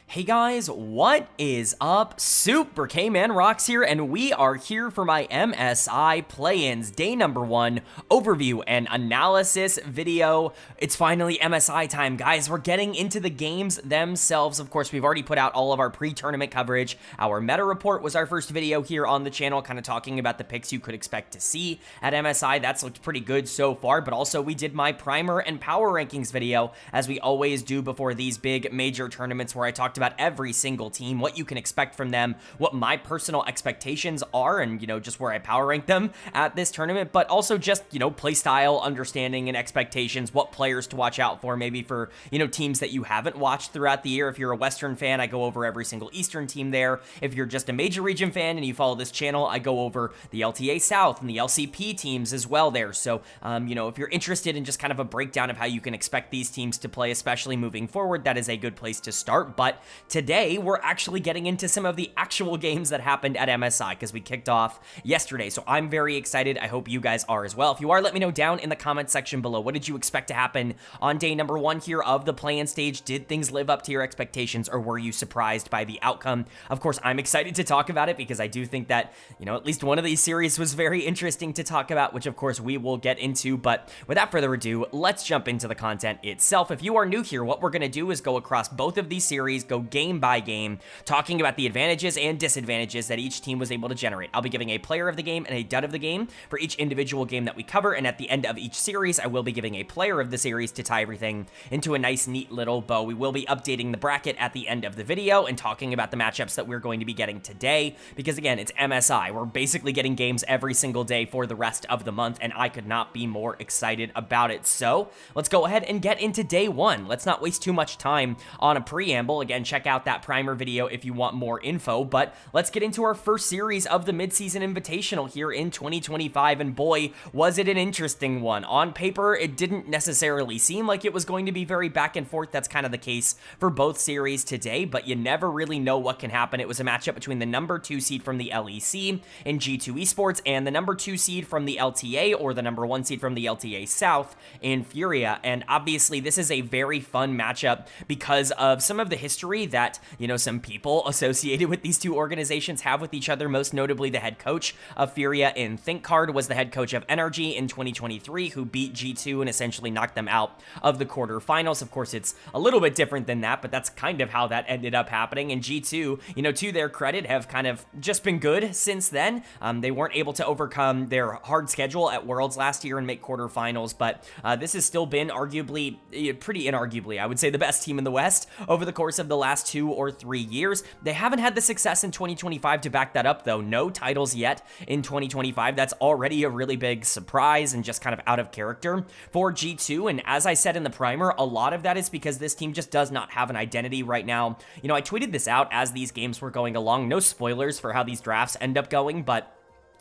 Hey guys, what is up? Super K-Man Rocks here, and we are here for my MSI play-ins day number 1 overview and analysis video. It's finally MSI time, guys. We're getting into the games themselves. Of course, we've already put out all of our pre-tournament coverage. Our meta report was our first video here on the channel, kind of talking about the picks you could expect to see at MSI. That's looked pretty good so far, but also we did my primer and power rankings video, as we always do before these big major tournaments, where I talked about every single team, what you can expect from them, what my personal expectations are, and, just where I power rank them at this tournament, but also just, play style, understanding, and expectations, what players to watch out for, maybe for, teams that you haven't watched throughout the year. If you're a Western fan, I go over every single Eastern team there. If you're just a major region fan and you follow this channel, I go over the LTA South and the LCP teams as well there. So, if you're interested in just kind of a breakdown of how you can expect these teams to play, especially moving forward, that is a good place to start. But today, we're actually getting into some of the actual games that happened at MSI, because we kicked off yesterday, so I'm very excited. I hope you guys are as well. If you are, let me know down in the comment section below. What did you expect to happen on day number 1 here of the play-in stage? Did things live up to your expectations, or were you surprised by the outcome? Of course, I'm excited to talk about it, because I do think that, at least one of these series was very interesting to talk about, which of course we will get into. But without further ado, let's jump into the content itself. If you are new here, what we're going to do is go across both of these series, go game by game, talking about the advantages and disadvantages that each team was able to generate. I'll be giving a player of the game and a dud of the game for each individual game that we cover, and at the end of each series, I will be giving a player of the series to tie everything into a nice, neat little bow. We will be updating the bracket at the end of the video and talking about the matchups that we're going to be getting today, because again, it's MSI. We're basically getting games every single day for the rest of the month, and I could not be more excited about it. So let's go ahead and get into day 1. Let's not waste too much time on a preamble. Again, check out that primer video if you want more info, but let's get into our first series of the midseason invitational here in 2025, and boy, was it an interesting one. On paper, it didn't necessarily seem like it was going to be very back and forth. That's kind of the case for both series today, but you never really know what can happen. It was a matchup between the number 2 seed from the LEC in G2 Esports and the number 2 seed from the LTA, or the number 1 seed from the LTA South in Furia, and obviously this is a very fun matchup because of some of the history that, some people associated with these two organizations have with each other. Most notably, the head coach of Furia in ThinkCard was the head coach of Energy in 2023, who beat G2 and essentially knocked them out of the quarterfinals. Of course, it's a little bit different than that, but that's kind of how that ended up happening. And G2, to their credit, have kind of just been good since then. They weren't able to overcome their hard schedule at Worlds last year and make quarterfinals, but this has still been arguably, pretty inarguably, I would say, the best team in the West over the course of the last 2 or 3 years. They haven't had the success in 2025 to back that up, though. No titles yet in 2025. That's already a really big surprise and just kind of out of character for G2. And as I said in the primer, a lot of that is because this team just does not have an identity right now. I tweeted this out as these games were going along. No spoilers for how these drafts end up going, but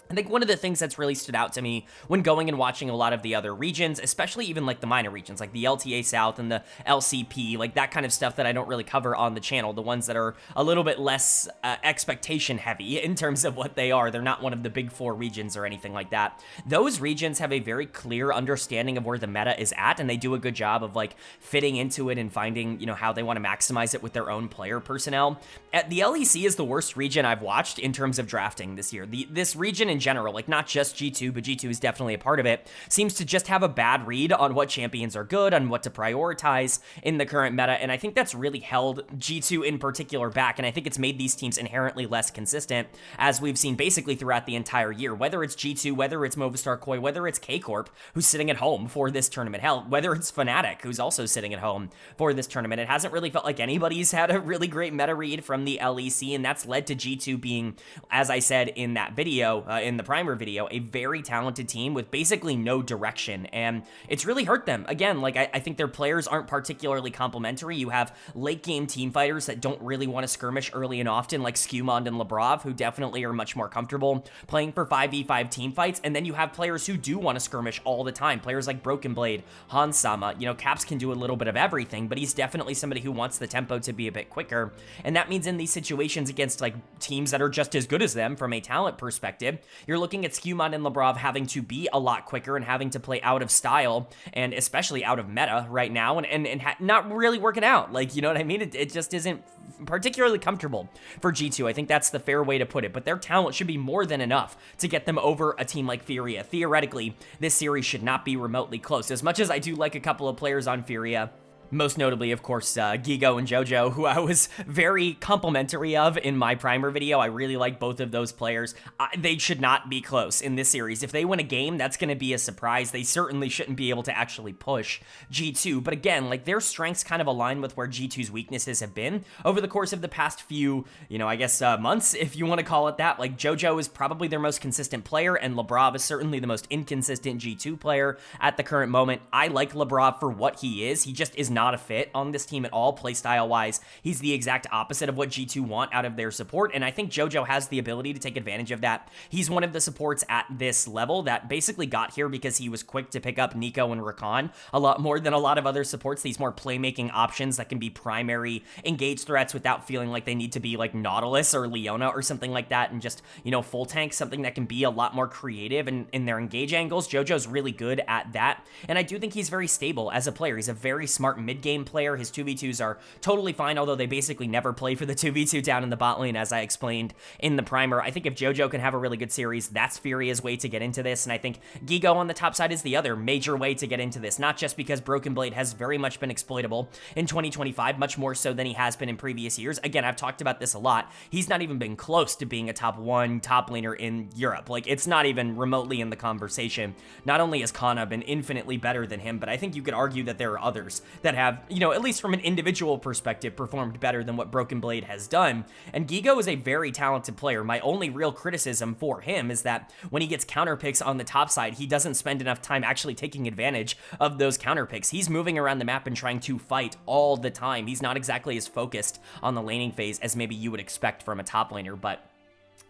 I think one of the things that's really stood out to me when going and watching a lot of the other regions, especially even like the minor regions, like the LTA South and the LCP, like that kind of stuff that I don't really cover on the channel, the ones that are a little bit less expectation heavy in terms of what they are. They're not one of the big 4 regions or anything like that. Those regions have a very clear understanding of where the meta is at, and they do a good job of like fitting into it and finding, how they want to maximize it with their own player personnel. The LEC is the worst region I've watched in terms of drafting this year. This region in general, like not just G2, but G2 is definitely a part of it, seems to just have a bad read on what champions are good, on what to prioritize in the current meta, and I think that's really held G2 in particular back, and I think it's made these teams inherently less consistent, as we've seen basically throughout the entire year, whether it's G2, whether it's Movistar Koi, whether it's K-Corp, who's sitting at home for this tournament, hell, whether it's Fnatic, who's also sitting at home for this tournament. It hasn't really felt like anybody's had a really great meta read from the LEC, and that's led to G2 being, as I said in that video, in the primer video, a very talented team with basically no direction, and it's really hurt them. Again, like I think their players aren't particularly complementary. You have late game team fighters that don't really want to skirmish early and often, like Skumond and Labrov, who definitely are much more comfortable playing for 5v5 team fights, and then you have players who do want to skirmish all the time, players like Broken Blade, Hans Sama. Caps can do a little bit of everything, but he's definitely somebody who wants the tempo to be a bit quicker, and that means in these situations against like teams that are just as good as them from a talent perspective, you're looking at Skumon and Labrov having to be a lot quicker and having to play out of style and especially out of meta right now and not really working out. Like, you know what I mean? It just isn't particularly comfortable for G2. I think that's the fair way to put it, but their talent should be more than enough to get them over a team like Furia. Theoretically, this series should not be remotely close. As much as I do like a couple of players on Furia, most notably, of course, Gigo and Jojo, who I was very complimentary of in my primer video. I really like both of those players. They should not be close in this series. If they win a game, that's going to be a surprise. They certainly shouldn't be able to actually push G2. But again, like, their strengths kind of align with where G2's weaknesses have been over the course of the past few, I guess, months, if you want to call it that. Like, Jojo is probably their most consistent player, and Labrov is certainly the most inconsistent G2 player at the current moment. I like Labrov for what he is. He just is not a fit on this team at all, playstyle wise. He's the exact opposite of what G2 want out of their support, and I think Jojo has the ability to take advantage of that. He's one of the supports at this level that basically got here because he was quick to pick up Nico and Rakan a lot more than a lot of other supports, these more playmaking options that can be primary engage threats without feeling like they need to be like Nautilus or Leona or something like that, and just, full tank, something that can be a lot more creative in their engage angles. Jojo's really good at that, and I do think he's very stable as a player. He's a very smart mid-game player. His 2v2s are totally fine, although they basically never play for the 2v2 down in the bot lane, as I explained in the primer. I think if Jojo can have a really good series, that's Furia's way to get into this, and I think Gigo on the top side is the other major way to get into this, not just because Broken Blade has very much been exploitable in 2025, much more so than he has been in previous years. Again, I've talked about this a lot. He's not even been close to being a top 1 top laner in Europe. Like, it's not even remotely in the conversation. Not only has Kana been infinitely better than him, but I think you could argue that there are others that have, at least from an individual perspective, performed better than what Broken Blade has done. And Gigo is a very talented player. My only real criticism for him is that when he gets counter picks on the top side, he doesn't spend enough time actually taking advantage of those counter picks. He's moving around the map and trying to fight all the time. He's not exactly as focused on the laning phase as maybe you would expect from a top laner, but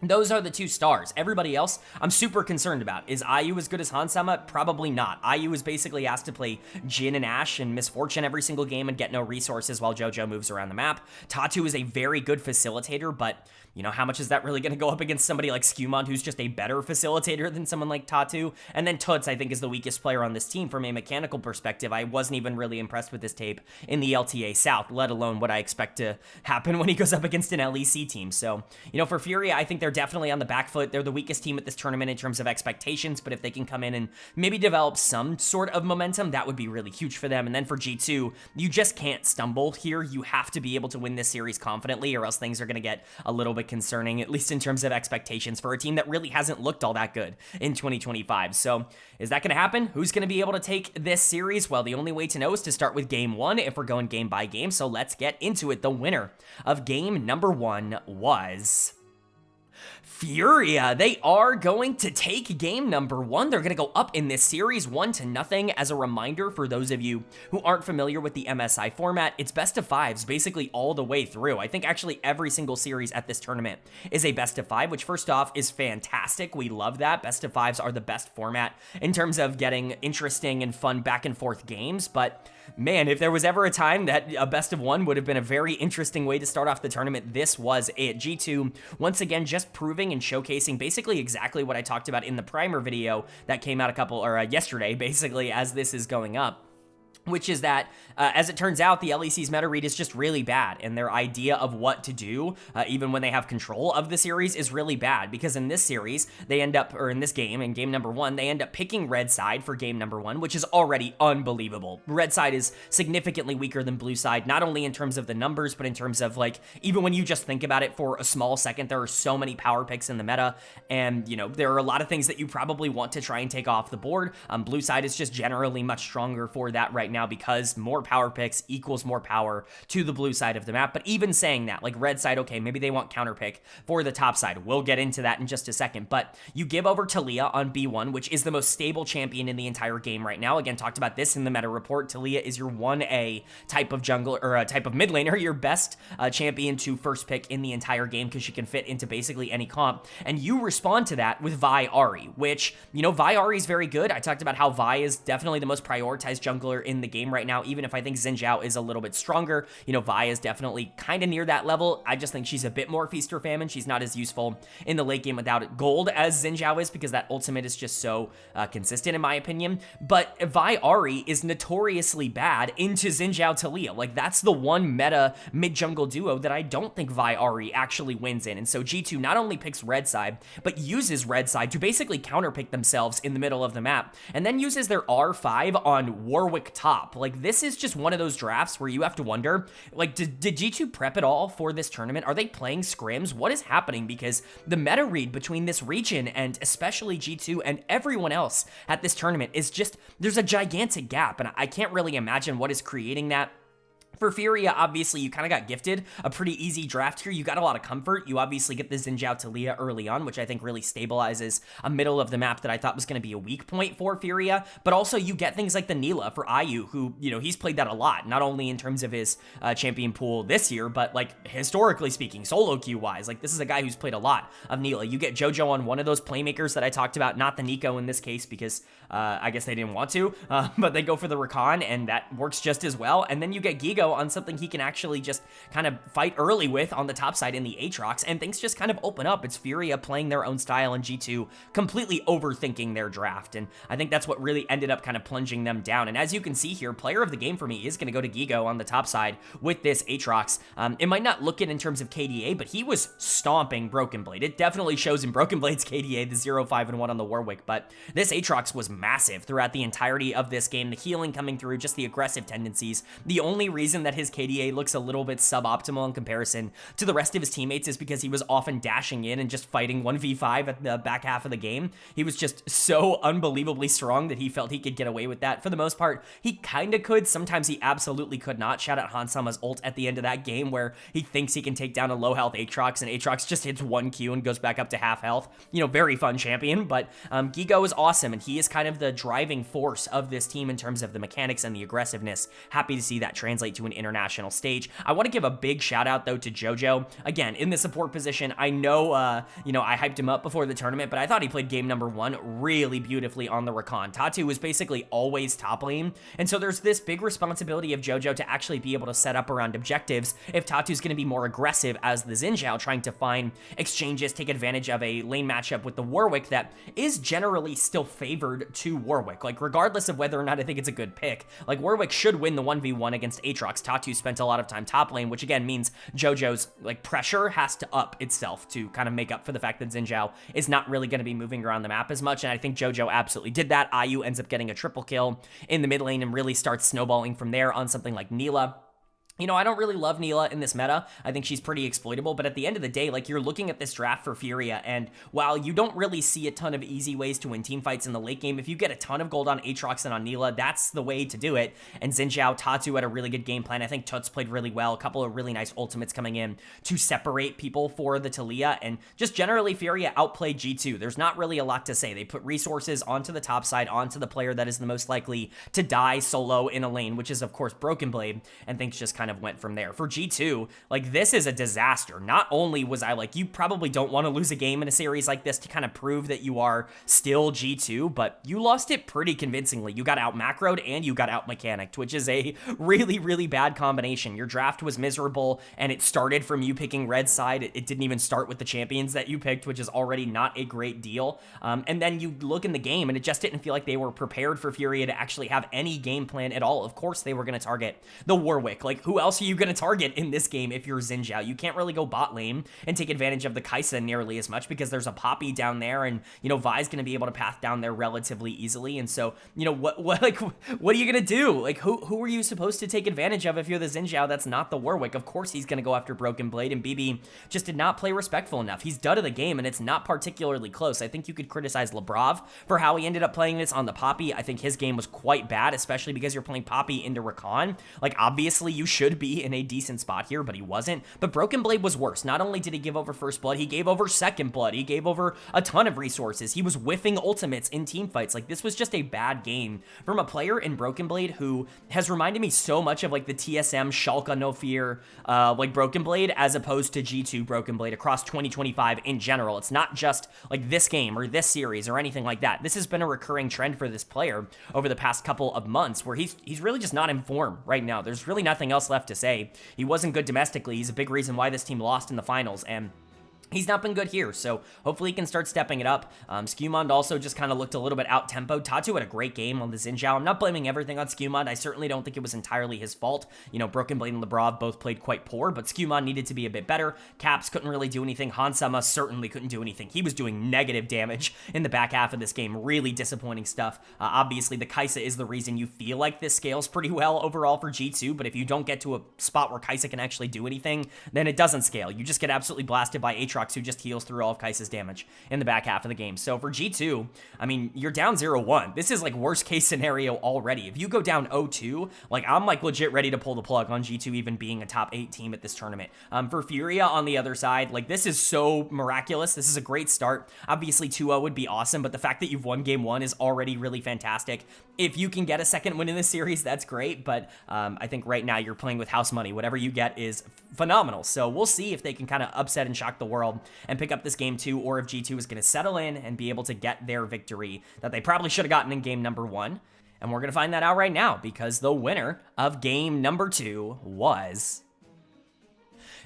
those are the two stars. Everybody else, I'm super concerned about. Is IU as good as Hansama? Probably not. IU is basically asked to play Jhin and Ashe and Misfortune every single game and get no resources while Jojo moves around the map. Tatu is a very good facilitator, but how much is that really going to go up against somebody like Skumon, who's just a better facilitator than someone like Tatu? And then Toots, I think, is the weakest player on this team from a mechanical perspective. I wasn't even really impressed with this tape in the LTA South, let alone what I expect to happen when he goes up against an LEC team. So, for Furia, I think they're definitely on the back foot. They're the weakest team at this tournament in terms of expectations, but if they can come in and maybe develop some sort of momentum, that would be really huge for them. And then for G2, you just can't stumble here. You have to be able to win this series confidently, or else things are going to get a little bit concerning, at least in terms of expectations for a team that really hasn't looked all that good in 2025. So is that going to happen? Who's going to be able to take this series? Well, the only way to know is to start with game 1 if we're going game by game. So let's get into it. The winner of game number 1 was Furia. They are going to take game number 1. They're going to go up in this series 1-0. As a reminder, for those of you who aren't familiar with the MSI format, it's best of 5s basically all the way through. I think actually every single series at this tournament is a best of 5, which first off is fantastic. We love that. Best of 5s are the best format in terms of getting interesting and fun back and forth games, but man, if there was ever a time that a best of 1 would have been a very interesting way to start off the tournament, this was it. G2, once again, just proving and showcasing basically exactly what I talked about in the primer video that came out yesterday, basically, as this is going up. Which is that, as it turns out, the LEC's meta read is just really bad, and their idea of what to do, even when they have control of the series, is really bad, because in this series, they end up, or in this game, in game number 1, they end up picking red side for game number 1, which is already unbelievable. Red side is significantly weaker than blue side, not only in terms of the numbers, but in terms of, like, even when you just think about it for a small second, there are so many power picks in the meta, and, there are a lot of things that you probably want to try and take off the board. Blue side is just generally much stronger for that right now, because more power picks equals more power to the blue side of the map. But even saying that, like red side, okay, maybe they want counter pick for the top side. We'll get into that in just a second. But you give over Talia on B1, which is the most stable champion in the entire game right now. Again, talked about this in the meta report. Talia is your 1A type of jungle, or a type of mid laner, your best champion to first pick in the entire game, because she can fit into basically any comp. And you respond to that with Vi Ahri, which, Vi Ahri is very good. I talked about how Vi is definitely the most prioritized jungler in the the game right now, even if I think Xin Zhao is a little bit stronger. You know, Vi is definitely kind of near that level. I just think she's a bit more feast or famine. She's not as useful in the late game without gold as Xin Zhao is, because that ultimate is just so consistent in my opinion. But Vi Ahri is notoriously bad into Xin Zhao Talia. Like, that's the one meta mid-jungle duo that I don't think Vi Ahri actually wins in. And so G2 not only picks red side, but uses red side to basically counterpick themselves in the middle of the map, and then uses their R5 on Warwick top. Like, this is just one of those drafts where you have to wonder, like, did G2 prep at all for this tournament? Are they playing scrims? What is happening? Because the meta read between this region and especially G2 and everyone else at this tournament is just, there's a gigantic gap, and I can't really imagine what is creating that. For Furia, obviously, you kind of got gifted a pretty easy draft here. You got a lot of comfort. You obviously get the Xin Zhao Talia early on, which I think really stabilizes a middle of the map that I thought was going to be a weak point for Furia. But also, you get things like the Nila for IU, who, you know, he's played that a lot, not only in terms of his champion pool this year, but, like, historically speaking, solo queue-wise. Like, this is a guy who's played a lot of Nila. You get JoJo on one of those playmakers that I talked about, not the Nico in this case, because I guess they didn't want to, but they go for the Rakan, and that works just as well. And then you get Gigo on something he can actually just kind of fight early with on the top side in the Aatrox, and things just kind of open up. It's Furia playing their own style and G2 completely overthinking their draft, and I think that's what really ended up kind of plunging them down. And as you can see here, player of the game for me is going to go to Gigo on the top side with this Aatrox. It might not look it in terms of KDA, but he was stomping Broken Blade. It definitely shows in Broken Blade's KDA, the 0-5-1 on the Warwick, but this Aatrox was massive throughout the entirety of this game. The healing coming through, just the aggressive tendencies. The only reason that his KDA looks a little bit suboptimal in comparison to the rest of his teammates is because he was often dashing in and just fighting 1v5 at the back half of the game. He was just so unbelievably strong that he felt he could get away with that. For the most part, he kind of could. Sometimes he absolutely could not. Shout out Hansama's ult at the end of that game where he thinks he can take down a low health Aatrox, and Aatrox just hits 1Q and goes back up to half health. You know, very fun champion, but Gigo is awesome, and he is kind of the driving force of this team in terms of the mechanics and the aggressiveness. Happy to see that translate to an international stage. I want to give a big shout out though to JoJo. Again, in the support position, I know, you know, I hyped him up before the tournament, but I thought he played game number 1 really beautifully on the Rakan. Tatu was basically always top lane, and so there's this big responsibility of JoJo to actually be able to set up around objectives if Tatu's going to be more aggressive as the Xin Zhao, trying to find exchanges, take advantage of a lane matchup with the Warwick that is generally still favored to Warwick. Like, regardless of whether or not I think it's a good pick, like, Warwick should win the 1v1 against Aatrox. Tatu spent a lot of time top lane, which again means JoJo's, like, pressure has to up itself to kind of make up for the fact that Xin Zhao is not really going to be moving around the map as much, and I think JoJo absolutely did that. IU ends up getting a triple kill in the mid lane and really starts snowballing from there on something like Nila. You know, I don't really love Nila in this meta. I think she's pretty exploitable, but at the end of the day, like, you're looking at this draft for Furia, and while you don't really see a ton of easy ways to win team fights in the late game, if you get a ton of gold on Aatrox and on Nila, that's the way to do it. And Xin Zhao, Tatu had a really good game plan. I think Tuts played really well. A couple of really nice ultimates coming in to separate people for the Talia, and just generally Furia outplayed G2. There's not really a lot to say. They put resources onto the top side, onto the player that is the most likely to die solo in a lane, which is of course Broken Blade, and things just kind of went from there. For G2, like, this is a disaster. Not only was I like, you probably don't want to lose a game in a series like this to kind of prove that you are still G2, but you lost it pretty convincingly. You got out macroed and you got out mechanicked, which is a really, really bad combination. Your draft was miserable, and it started from you picking red side. It didn't even start with the champions that you picked, which is already not a great deal. And then you look in the game, and it just didn't feel like they were prepared for Furia to actually have any game plan at all. Of course, they were going to target the Warwick. Like, who else are you going to target in this game if you're Xin Zhao? You can't really go bot lane and take advantage of the Kai'Sa nearly as much because there's a Poppy down there, and, you know, Vi's going to be able to path down there relatively easily. And so, you know, what are you going to do? Like, who are you supposed to take advantage of if you're the Xin Zhao that's not the Warwick? Of course he's going to go after Broken Blade, and BB just did not play respectful enough. He's dud of the game, and it's not particularly close. I think you could criticize Labrov for how he ended up playing this on the Poppy. I think his game was quite bad, especially because you're playing Poppy into Rakan. Like, obviously you should should be in a decent spot here, but he wasn't. But Broken Blade was worse. Not only did he give over first blood, he gave over second blood. He gave over a ton of resources. He was whiffing ultimates in team fights. Like, this was just a bad game from a player in Broken Blade who has reminded me so much of, like, the TSM Schalke No Fear, like, Broken Blade, as opposed to G2 Broken Blade across 2025 in general. It's not just, like, this game or this series or anything like that. This has been a recurring trend for this player over the past couple of months where he's really just not in form right now. There's really nothing else left to say. He wasn't good domestically. He's a big reason why this team lost in the finals, and he's not been good here, so hopefully he can start stepping it up. Skewmond also just kind of looked a little bit out-tempoed. Tatu had a great game on the Xin Zhao. I'm not blaming everything on Skewmond. I certainly don't think it was entirely his fault. You know, Broken Blade and Lebrov both played quite poor, but Skewmond needed to be a bit better. Caps couldn't really do anything. Hansama certainly couldn't do anything. He was doing negative damage in the back half of this game. Really disappointing stuff. Obviously, the Kaisa is the reason you feel like this scales pretty well overall for G2, but if you don't get to a spot where Kaisa can actually do anything, then it doesn't scale. You just get absolutely blasted by Aatrox, who just heals through all of Kaisa's damage in the back half of the game. So for G2, I mean, you're down 0-1. This is like worst case scenario already. If you go down 0-2, like I'm like legit ready to pull the plug on G2 even being a top 8 team at this tournament. For Furia on the other side, like this is so miraculous. This is a great start. Obviously 2-0 would be awesome, but the fact that you've won game 1 is already really fantastic. If you can get a second win in this series, that's great, but I think right now you're playing with house money. Whatever you get is phenomenal. So we'll see if they can kind of upset and shock the world and pick up this game 2, or if G2 is going to settle in and be able to get their victory that they probably should have gotten in game number 1. And we're going to find that out right now, because the winner of game number 2 was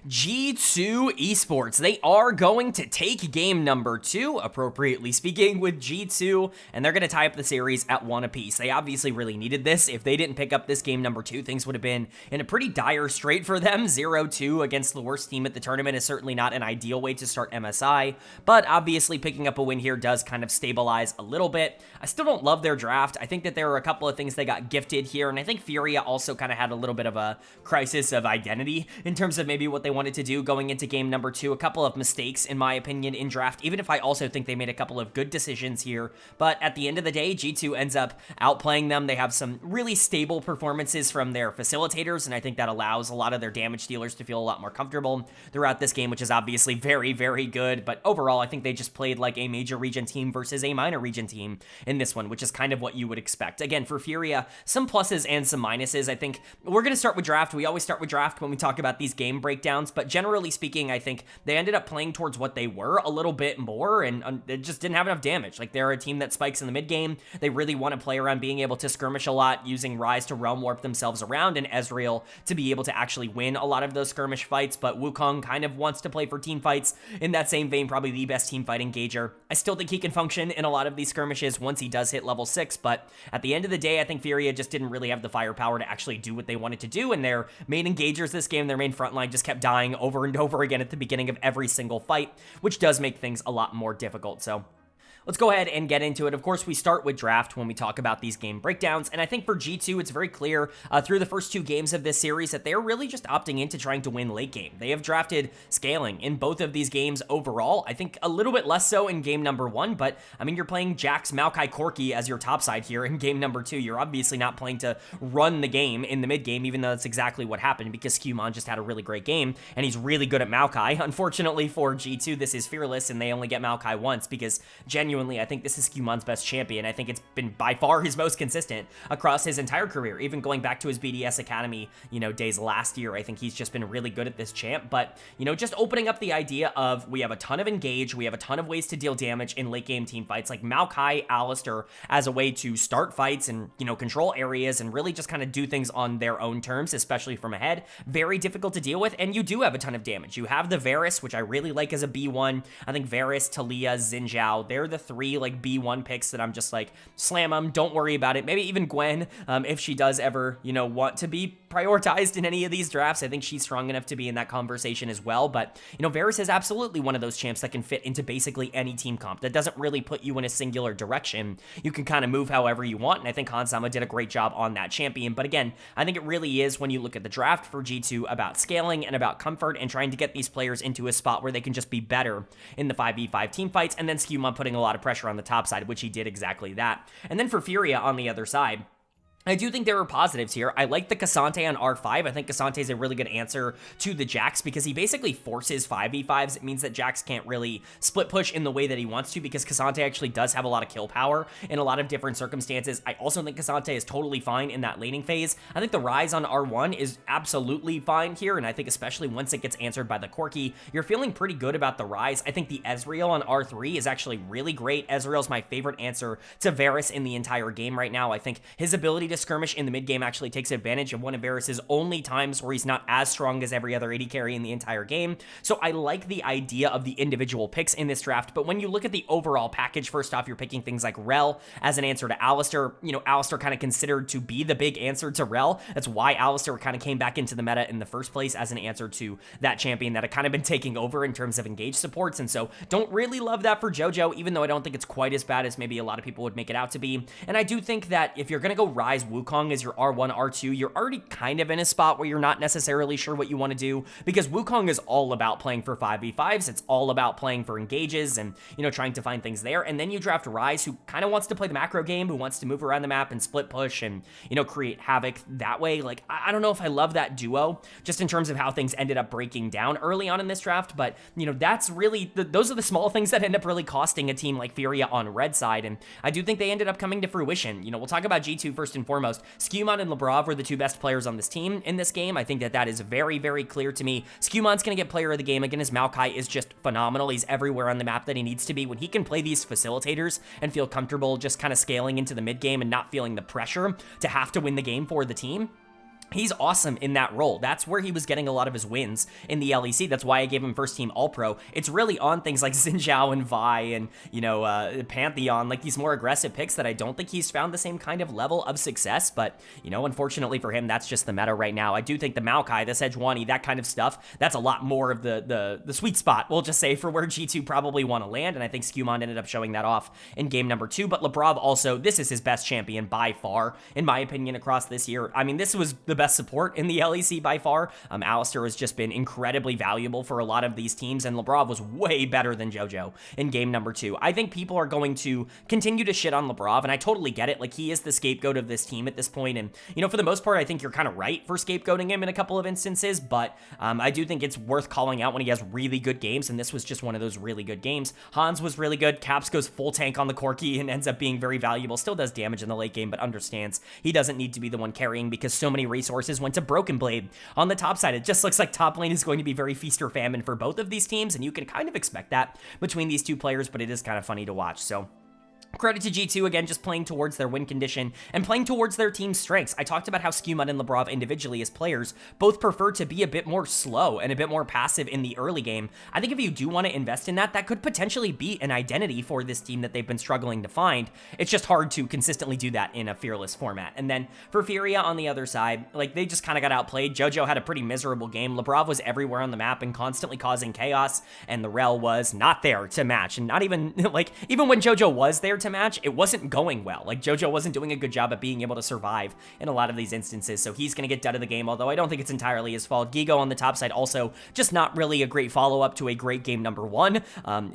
G2 Esports. They are going to take game number 2, appropriately speaking, with G2, and they're going to tie up the series at 1 apiece. They obviously really needed this. If they didn't pick up this game number 2, things would have been in a pretty dire strait for them. 0-2 against the worst team at the tournament is certainly not an ideal way to start MSI, but obviously picking up a win here does kind of stabilize a little bit. I still don't love their draft. I think that there are a couple of things they got gifted here, and I think Furia also kind of had a little bit of a crisis of identity in terms of maybe what they wanted to do going into game number 2. A couple of mistakes, in my opinion, in draft, even if I also think they made a couple of good decisions here. But at the end of the day, G2 ends up outplaying them. They have some really stable performances from their facilitators, and I think that allows a lot of their damage dealers to feel a lot more comfortable throughout this game, which is obviously very, very good. But overall, I think they just played like a major region team versus a minor region team in this one, which is kind of what you would expect. Again, for Furia, some pluses and some minuses. I think we're going to start with draft. We always start with draft when we talk about these game breakdowns, but generally speaking, I think they ended up playing towards what they were a little bit more, and it just didn't have enough damage. Like, they're a team that spikes in the mid game. They really want to play around being able to skirmish a lot, using Ryze to realm warp themselves around, and Ezreal to be able to actually win a lot of those skirmish fights. But Wukong kind of wants to play for team fights. In that same vein, probably the best team fight engager. I still think he can function in a lot of these skirmishes once he does hit level 6, but at the end of the day, I think Furia just didn't really have the firepower to actually do what they wanted to do, and their main engagers this game, their main frontline, just kept dying over and over again at the beginning of every single fight, which does make things a lot more difficult. So let's go ahead and get into it. Of course, we start with draft when we talk about these game breakdowns, and I think for G2, it's very clear through the first 2 games of this series that they're really just opting into trying to win late game. They have drafted scaling in both of these games overall. I think a little bit less so in game number 1, but I mean, you're playing Jax, Maokai, Corki as your top side here in game number 2. You're obviously not playing to run the game in the mid game, even though that's exactly what happened, because Skewmon just had a really great game, and he's really good at Maokai. Unfortunately for G2, this is Fearless, and they only get Maokai once, because genuinely, I think this is Skewmon's best champion. I think it's been by far his most consistent across his entire career, even going back to his BDS Academy, days last year. I think he's just been really good at this champ, but, just opening up the idea of we have a ton of engage, we have a ton of ways to deal damage in late game team fights, like Maokai, Alistar, as a way to start fights and, control areas and really just kind of do things on their own terms, especially from ahead. Very difficult to deal with, and you do have a ton of damage. You have the Varus, which I really like as a B1. I think Varus, Talia, Xin Zhao, they're the 3 like B1 picks that I'm just like, slam them, don't worry about it. Maybe even Gwen, if she does ever, want to be prioritized in any of these drafts. I think she's strong enough to be in that conversation as well. But, Varus is absolutely one of those champs that can fit into basically any team comp. That doesn't really put you in a singular direction. You can kind of move however you want, and I think Hansama did a great job on that champion. But again, I think it really is, when you look at the draft for G2, about scaling and about comfort and trying to get these players into a spot where they can just be better in the 5v5 team fights, and then Skewmon putting a lot of pressure on the top side, which he did exactly that. And then for Furia on the other side, I do think there are positives here. I like the Cassante on R5. I think Cassante is a really good answer to the Jax because he basically forces 5v5s. It means that Jax can't really split push in the way that he wants to because Cassante actually does have a lot of kill power in a lot of different circumstances. I also think Cassante is totally fine in that laning phase. I think the Ryze on R1 is absolutely fine here, and I think especially once it gets answered by the Corki, you're feeling pretty good about the Ryze. I think the Ezreal on R3 is actually really great. Ezreal's my favorite answer to Varus in the entire game right now. I think his ability to skirmish in the mid game actually takes advantage of one of Varus's only times where he's not as strong as every other AD carry in the entire game. So I like the idea of the individual picks in this draft, but when you look at the overall package, first off, you're picking things like Rel as an answer to Alistar. You know, Alistar kind of considered to be the big answer to Rel. That's why Alistar kind of came back into the meta in the first place as an answer to that champion that had kind of been taking over in terms of engaged supports, and so don't really love that for JoJo, even though I don't think it's quite as bad as maybe a lot of people would make it out to be. And I do think that if you're going to go Ryze Wukong as your R1, R2, you're already kind of in a spot where you're not necessarily sure what you want to do because Wukong is all about playing for 5v5s. It's all about playing for engages and, you know, trying to find things there. And then you draft Ryze, who kind of wants to play the macro game, who wants to move around the map and split push and, you know, create havoc that way. Like, I don't know if I love that duo just in terms of how things ended up breaking down early on in this draft, but, you know, that's really, those are the small things that end up really costing a team like Furia on red side, and I do think they ended up coming to fruition. You know, we'll talk about G2 first and foremost. Skewmon and Labrov were the two best players on this team in this game. I think that is very, very clear to me. Skewmon's going to get player of the game. Again, his Maokai is just phenomenal. He's everywhere on the map that he needs to be. When he can play these facilitators and feel comfortable just kind of scaling into the mid game and not feeling the pressure to have to win the game for the team, he's awesome in that role. That's where he was getting a lot of his wins in the LEC. That's why I gave him first team All-Pro. It's really on things like Xin Zhao and Vi and, you know, Pantheon, like these more aggressive picks that I don't think he's found the same kind of level of success. But, you know, unfortunately for him, that's just the meta right now. I do think the Maokai, the Sejuani, that kind of stuff, that's a lot more of the sweet spot, we'll just say, for where G2 probably want to land. And I think Skewmon ended up showing that off in game number 2. But Labrov also, this is his best champion by far, in my opinion, across this year. I mean, this was the best support in the LEC by far. Alistar has just been incredibly valuable for a lot of these teams, and Labrov was way better than JoJo in game number 2. I think people are going to continue to shit on Labrov, and I totally get it. Like, he is the scapegoat of this team at this point, and, you know, for the most part, I think you're kind of right for scapegoating him in a couple of instances, but I do think it's worth calling out when he has really good games, and this was just one of those really good games. Hans was really good. Caps goes full tank on the Corki and ends up being very valuable. Still does damage in the late game, but understands he doesn't need to be the one carrying because so many resources went to Broken Blade. On the top side, it just looks like top lane is going to be very feast or famine for both of these teams, and you can kind of expect that between these two players, but it is kind of funny to watch. So credit to G2, again, just playing towards their win condition and playing towards their team's strengths. I talked about how Skewmon and Labrov individually as players both prefer to be a bit more slow and a bit more passive in the early game. I think if you do want to invest in that, that could potentially be an identity for this team that they've been struggling to find. It's just hard to consistently do that in a fearless format. And then for Furia on the other side, like, they just kind of got outplayed. JoJo had a pretty miserable game. Labrov was everywhere on the map and constantly causing chaos, and the Rel was not there to match. And not even, like, even when JoJo was there to match, it wasn't going well. Like, JoJo wasn't doing a good job at being able to survive in a lot of these instances, so he's going to get done of the game, although I don't think it's entirely his fault. Gigo on the top side also just not really a great follow-up to a great game number 1.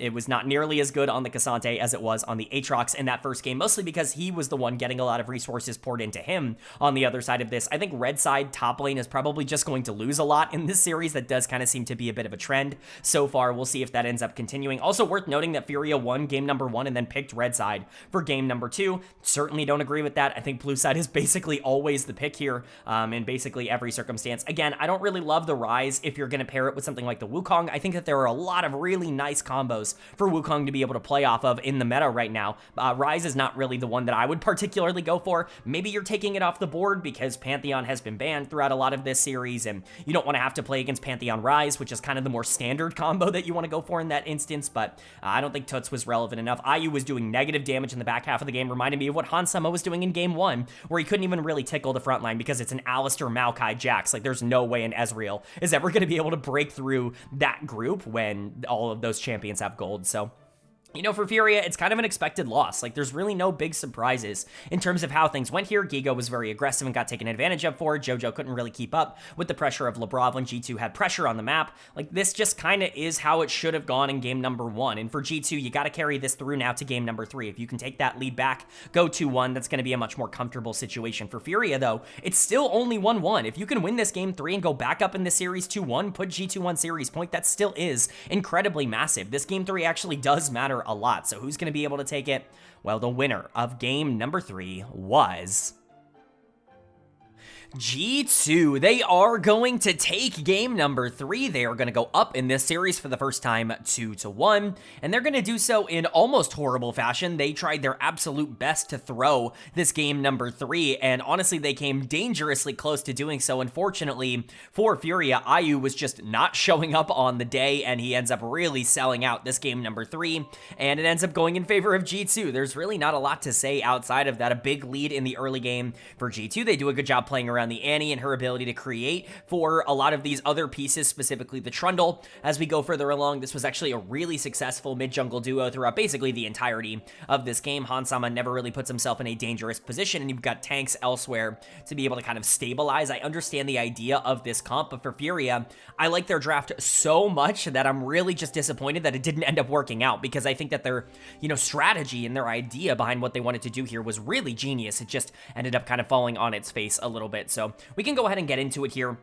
It was not nearly as good on the Cassante as it was on the Aatrox in that first game, mostly because he was the one getting a lot of resources poured into him on the other side of this. I think red side top lane is probably just going to lose a lot in this series. That does kind of seem to be a bit of a trend so far. We'll see if that ends up continuing. Also worth noting that Furia won game number 1 and then picked red side for game number 2. Certainly don't agree with that. I think blue side is basically always the pick here in basically every circumstance. Again, I don't really love the Ryze if you're going to pair it with something like the Wukong. I think that there are a lot of really nice combos for Wukong to be able to play off of in the meta right now. Ryze is not really the one that I would particularly go for. Maybe you're taking it off the board because Pantheon has been banned throughout a lot of this series, and you don't want to have to play against Pantheon Ryze, which is kind of the more standard combo that you want to go for in that instance, but I don't think Tuts was relevant enough. IU was doing negative damage in the back half of the game, reminded me of what Hansama was doing in game 1, where he couldn't even really tickle the front line because it's an Alistar, Maokai, Jax. Like, there's no way an Ezreal is ever going to be able to break through that group when all of those champions have gold. So You know, for Furia, it's kind of an expected loss. Like, there's really no big surprises in terms of how things went here. Gigo was very aggressive and got taken advantage of for. Jojo couldn't really keep up with the pressure of Labrov when G2 had pressure on the map. Like, this just kind of is how it should have gone in game number 1. And for G2, you got to carry this through now to game number 3. If you can take that lead back, go 2-1, that's going to be a much more comfortable situation. For Furia, though, it's still only 1-1. If you can win this game 3 and go back up in the series 2-1, put G2 on series point, that still is incredibly massive. This game 3 actually does matter a lot. So who's going to be able to take it? Well, the winner of game number 3 was G2. They are going to take game number 3. They are going to go up in this series for the first time 2-1, and they're going to do so in almost horrible fashion. They tried their absolute best to throw this game number 3, and honestly, they came dangerously close to doing so. Unfortunately, for Furia, IU was just not showing up on the day, and he ends up really selling out this game number 3, and it ends up going in favor of G2. There's really not a lot to say outside of that. A big lead in the early game for G2. They do a good job playing around the Annie and her ability to create for a lot of these other pieces, specifically the Trundle. As we go further along, this was actually a really successful mid-jungle duo throughout basically the entirety of this game. Hansama never really puts himself in a dangerous position, and you've got tanks elsewhere to be able to kind of stabilize. I understand the idea of this comp, but for Furia, I like their draft so much that I'm really just disappointed that it didn't end up working out, because I think that their, strategy and their idea behind what they wanted to do here was really genius. It just ended up kind of falling on its face a little bit. So we can go ahead and get into it here.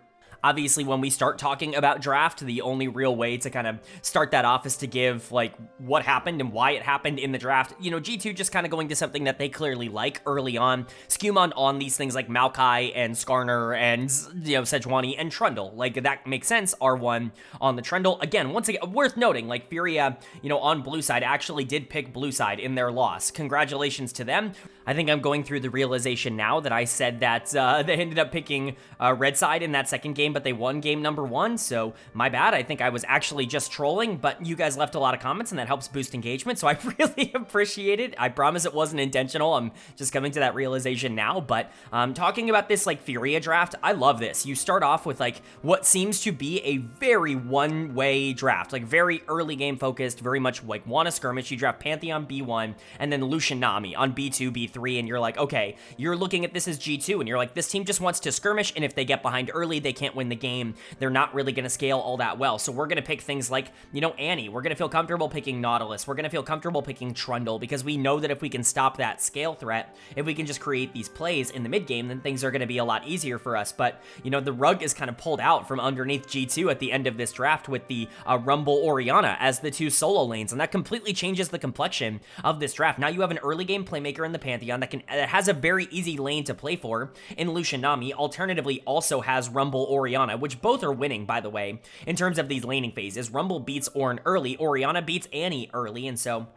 Obviously, when we start talking about draft, the only real way to kind of start that off is to give, like, what happened and why it happened in the draft. G2 just kind of going to something that they clearly like early on. Skewmon on these things like Maokai and Skarner and, Sejuani and Trundle. Like, that makes sense. R1 on the Trundle. Again, once again, worth noting, like, Furia, on blue side actually did pick blue side in their loss. Congratulations to them. I think I'm going through the realization now that I said that they ended up picking red side in that second game, but they won game number 1, so my bad. I think I was actually just trolling, but you guys left a lot of comments, and that helps boost engagement, so I really appreciate it. I promise it wasn't intentional. I'm just coming to that realization now, but talking about this, like, Furia draft, I love this. You start off with, like, what seems to be a very one-way draft, like, very early game focused, very much, like, want to skirmish. You draft Pantheon B1, and then Lucian Nami on B2, B3, and you're like, okay, you're looking at this as G2, and you're like, this team just wants to skirmish, and if they get behind early, they can't win the game. They're not really going to scale all that well. So we're going to pick things like, Annie. We're going to feel comfortable picking Nautilus. We're going to feel comfortable picking Trundle, because we know that if we can stop that scale threat, if we can just create these plays in the mid game, then things are going to be a lot easier for us. But, the rug is kind of pulled out from underneath G2 at the end of this draft with the Rumble Orianna as the 2 solo lanes, and that completely changes the complexion of this draft. Now you have an early game playmaker in the Pantheon that has a very easy lane to play for in Lucian Nami. Alternatively, also has Rumble Orianna, which both are winning, by the way, in terms of these laning phases. Rumble beats Ornn early, Orianna beats Annie early, and so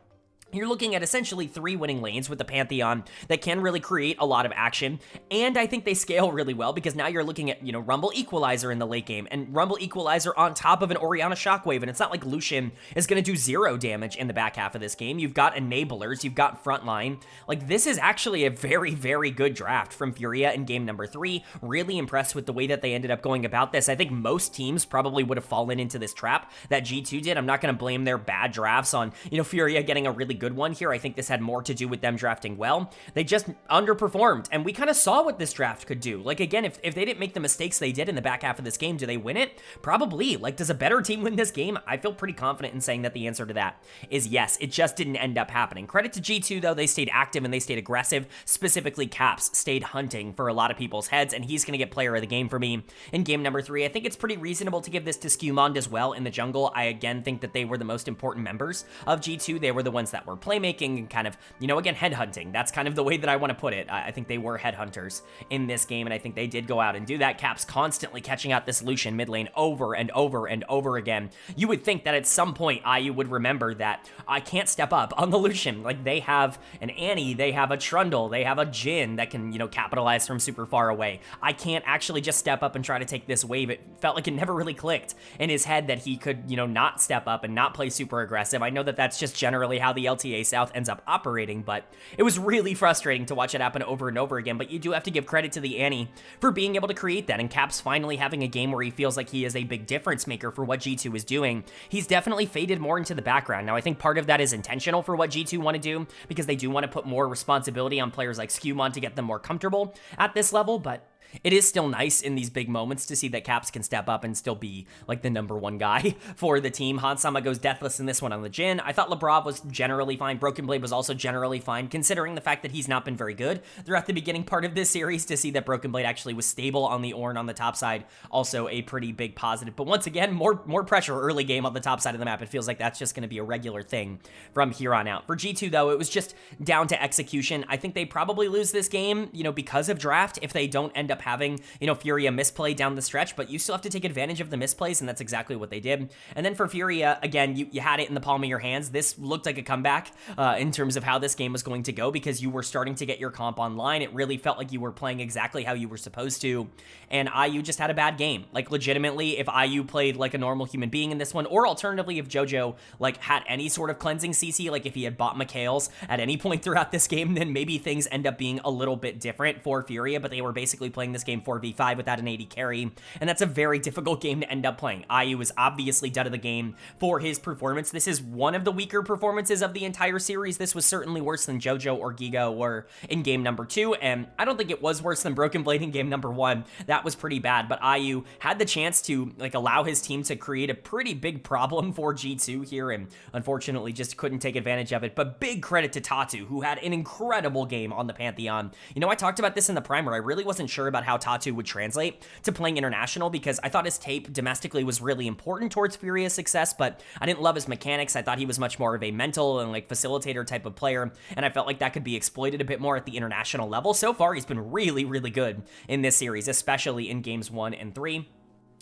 you're looking at essentially 3 winning lanes with the Pantheon that can really create a lot of action, and I think they scale really well, because now you're looking at, Rumble Equalizer in the late game, and Rumble Equalizer on top of an Orianna Shockwave, and it's not like Lucian is going to do 0 damage in the back half of this game. You've got enablers, you've got frontline. Like, this is actually a very, very good draft from Furia in game number 3. Really impressed with the way that they ended up going about this. I think most teams probably would have fallen into this trap that G2 did. I'm not going to blame their bad drafts on, Furia getting a really good one here. I think this had more to do with them drafting well. They just underperformed, and we kind of saw what this draft could do. Like, again, if they didn't make the mistakes they did in the back half of this game, do they win it? Probably. Like, does a better team win this game? I feel pretty confident in saying that the answer to that is yes. It just didn't end up happening. Credit to G2, though. They stayed active and they stayed aggressive. Specifically, Caps stayed hunting for a lot of people's heads, and he's going to get player of the game for me in game number 3. I think it's pretty reasonable to give this to Skewmond as well in the jungle. I, again, think that they were the most important members of G2. They were the ones that were playmaking and kind of, again, headhunting. That's kind of the way that I want to put it. I think they were headhunters in this game, and I think they did go out and do that. Caps constantly catching out this Lucian mid lane over and over and over again. You would think that at some point IU would remember that I can't step up on the Lucian. Like, they have an Annie, they have a Trundle, they have a Jhin that can, capitalize from super far away. I can't actually just step up and try to take this wave. It felt like it never really clicked in his head that he could, not step up and not play super aggressive. I know that that's just generally how the LTA South ends up operating, but it was really frustrating to watch it happen over and over again. But you do have to give credit to the Annie for being able to create that, and Caps finally having a game where he feels like he is a big difference maker for what G2 is doing. He's definitely faded more into the background. Now, I think part of that is intentional for what G2 want to do, because they do want to put more responsibility on players like Skewmon to get them more comfortable at this level, but it is still nice in these big moments to see that Caps can step up and still be like the #1 guy for the team. Hansama goes deathless in this one on the Jhin. I thought Lebrov was generally fine. Broken Blade was also generally fine, considering the fact that he's not been very good throughout the beginning part of this series. To see that Broken Blade actually was stable on the Ornn on the top side, also a pretty big positive. But once again, more pressure early game on the top side of the map. It feels like that's just going to be a regular thing from here on out. For G2, though, it was just down to execution. I think they probably lose this game, because of draft, if they don't end up having, Furia misplay down the stretch, but you still have to take advantage of the misplays, and that's exactly what they did. And then for Furia, again, you had it in the palm of your hands. This looked like a comeback in terms of how this game was going to go, because you were starting to get your comp online. It really felt like you were playing exactly how you were supposed to, and IU just had a bad game. Like, legitimately, if IU played like a normal human being in this one, or alternatively, if JoJo, like, had any sort of cleansing CC, like if he had bought Mikhail's at any point throughout this game, then maybe things end up being a little bit different for Furia, but they were basically playing this game 4v5 without an 80 carry, and that's a very difficult game to end up playing. IU was obviously done of the game for his performance. This is one of the weaker performances of the entire series. This was certainly worse than JoJo or Giga were in game #2, and I don't think it was worse than Broken Blade in game #1. That was pretty bad, but IU had the chance to allow his team to create a pretty big problem for G2 here, and unfortunately just couldn't take advantage of it. But big credit to Tatu, who had an incredible game on the Pantheon. I talked about this in the primer. I really wasn't sure about how Tatu would translate to playing international, because I thought his tape domestically was really important towards Furia's success, but I didn't love his mechanics. I thought he was much more of a mental and facilitator type of player, and I felt like that could be exploited a bit more at the international level. So far, he's been really, really good in this series, especially in games 1 and 3.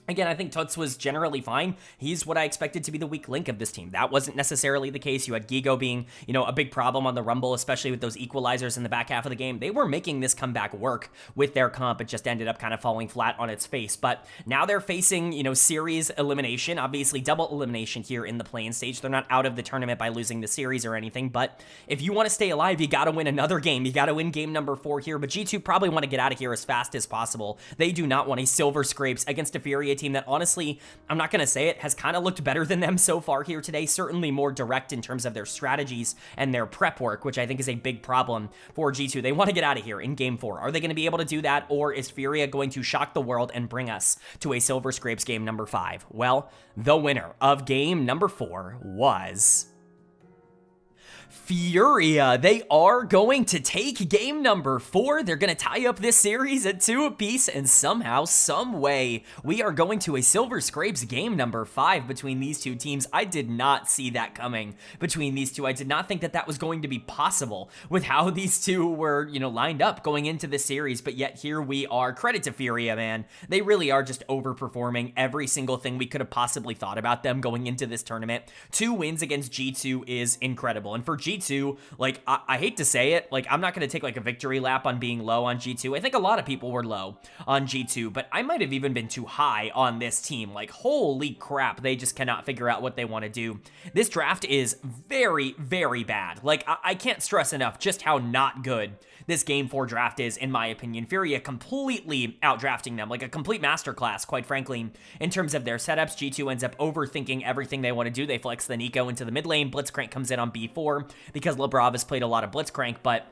Again, I think Tuts was generally fine. He's what I expected to be the weak link of this team. That wasn't necessarily the case. You had Gigo being, a big problem on the Rumble, especially with those equalizers in the back half of the game. They were making this comeback work with their comp. It just ended up kind of falling flat on its face. But now they're facing, series elimination, obviously double elimination here in the play-in stage. They're not out of the tournament by losing the series or anything, but if you want to stay alive, you got to win another game. You got to win game #4 here, but G2 probably want to get out of here as fast as possible. They do not want a silver scrapes against a Furia team that, honestly, I'm not going to say it, has kind of looked better than them so far here today. Certainly more direct in terms of their strategies and their prep work, which I think is a big problem for G2. They want to get out of here in game 4. Are they going to be able to do that, or is Furia going to shock the world and bring us to a silver scrapes game #5? Well, the winner of game #4 was Furia. They are going to take game #4. They're going to tie up this series at 2 apiece, and somehow, some way, we are going to a Silver Scrapes game #5 between these two teams. I did not see that coming between these two. I did not think that that was going to be possible with how these two were, lined up going into this series, but yet here we are. Credit to Furia, man. They really are just overperforming every single thing we could have possibly thought about them going into this tournament. 2 wins against G2 is incredible, and for G2, I hate to say it, I'm not going to take a victory lap on being low on G2. I think a lot of people were low on G2, but I might have even been too high on this team. Holy crap, they just cannot figure out what they want to do. This draft is very, very bad. I can't stress enough just how not good this game 4 draft is, in my opinion. Furia completely outdrafting them, a complete masterclass, quite frankly, in terms of their setups. G2 ends up overthinking everything they want to do. They flex the Nico into the mid lane. Blitzcrank comes in on B4 because Lebrov has played a lot of Blitzcrank, but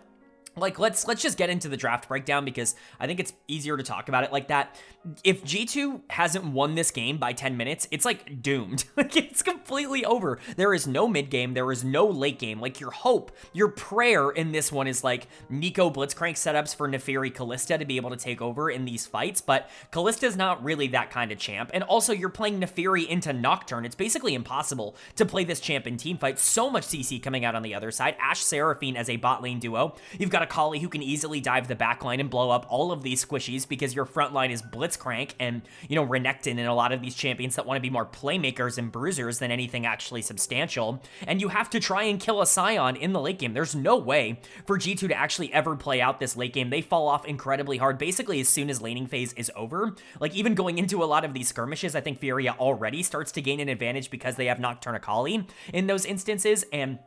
let's just get into the draft breakdown, because I think it's easier to talk about it like that. If G2 hasn't won this game by 10 minutes, it's doomed. It's completely over. There is no mid game. There is no late game. Your hope, your prayer in this one is Nico Blitzcrank setups for Neferi Kalista to be able to take over in these fights, but Kalista's not really that kind of champ. And also, you're playing Neferi into Nocturne. It's basically impossible to play this champ in team fight. So much CC coming out on the other side. Ashe Seraphine as a bot lane duo. You've got Akali who can easily dive the back line and blow up all of these squishies, because your front line is Blitzcrank and, Renekton, and a lot of these champions that want to be more playmakers and bruisers than anything actually substantial. And you have to try and kill a Scion in the late game. There's no way for G2 to actually ever play out this late game. They fall off incredibly hard basically as soon as laning phase is over. Even going into a lot of these skirmishes, I think Furia already starts to gain an advantage because they have Nocturne Akali in those instances, and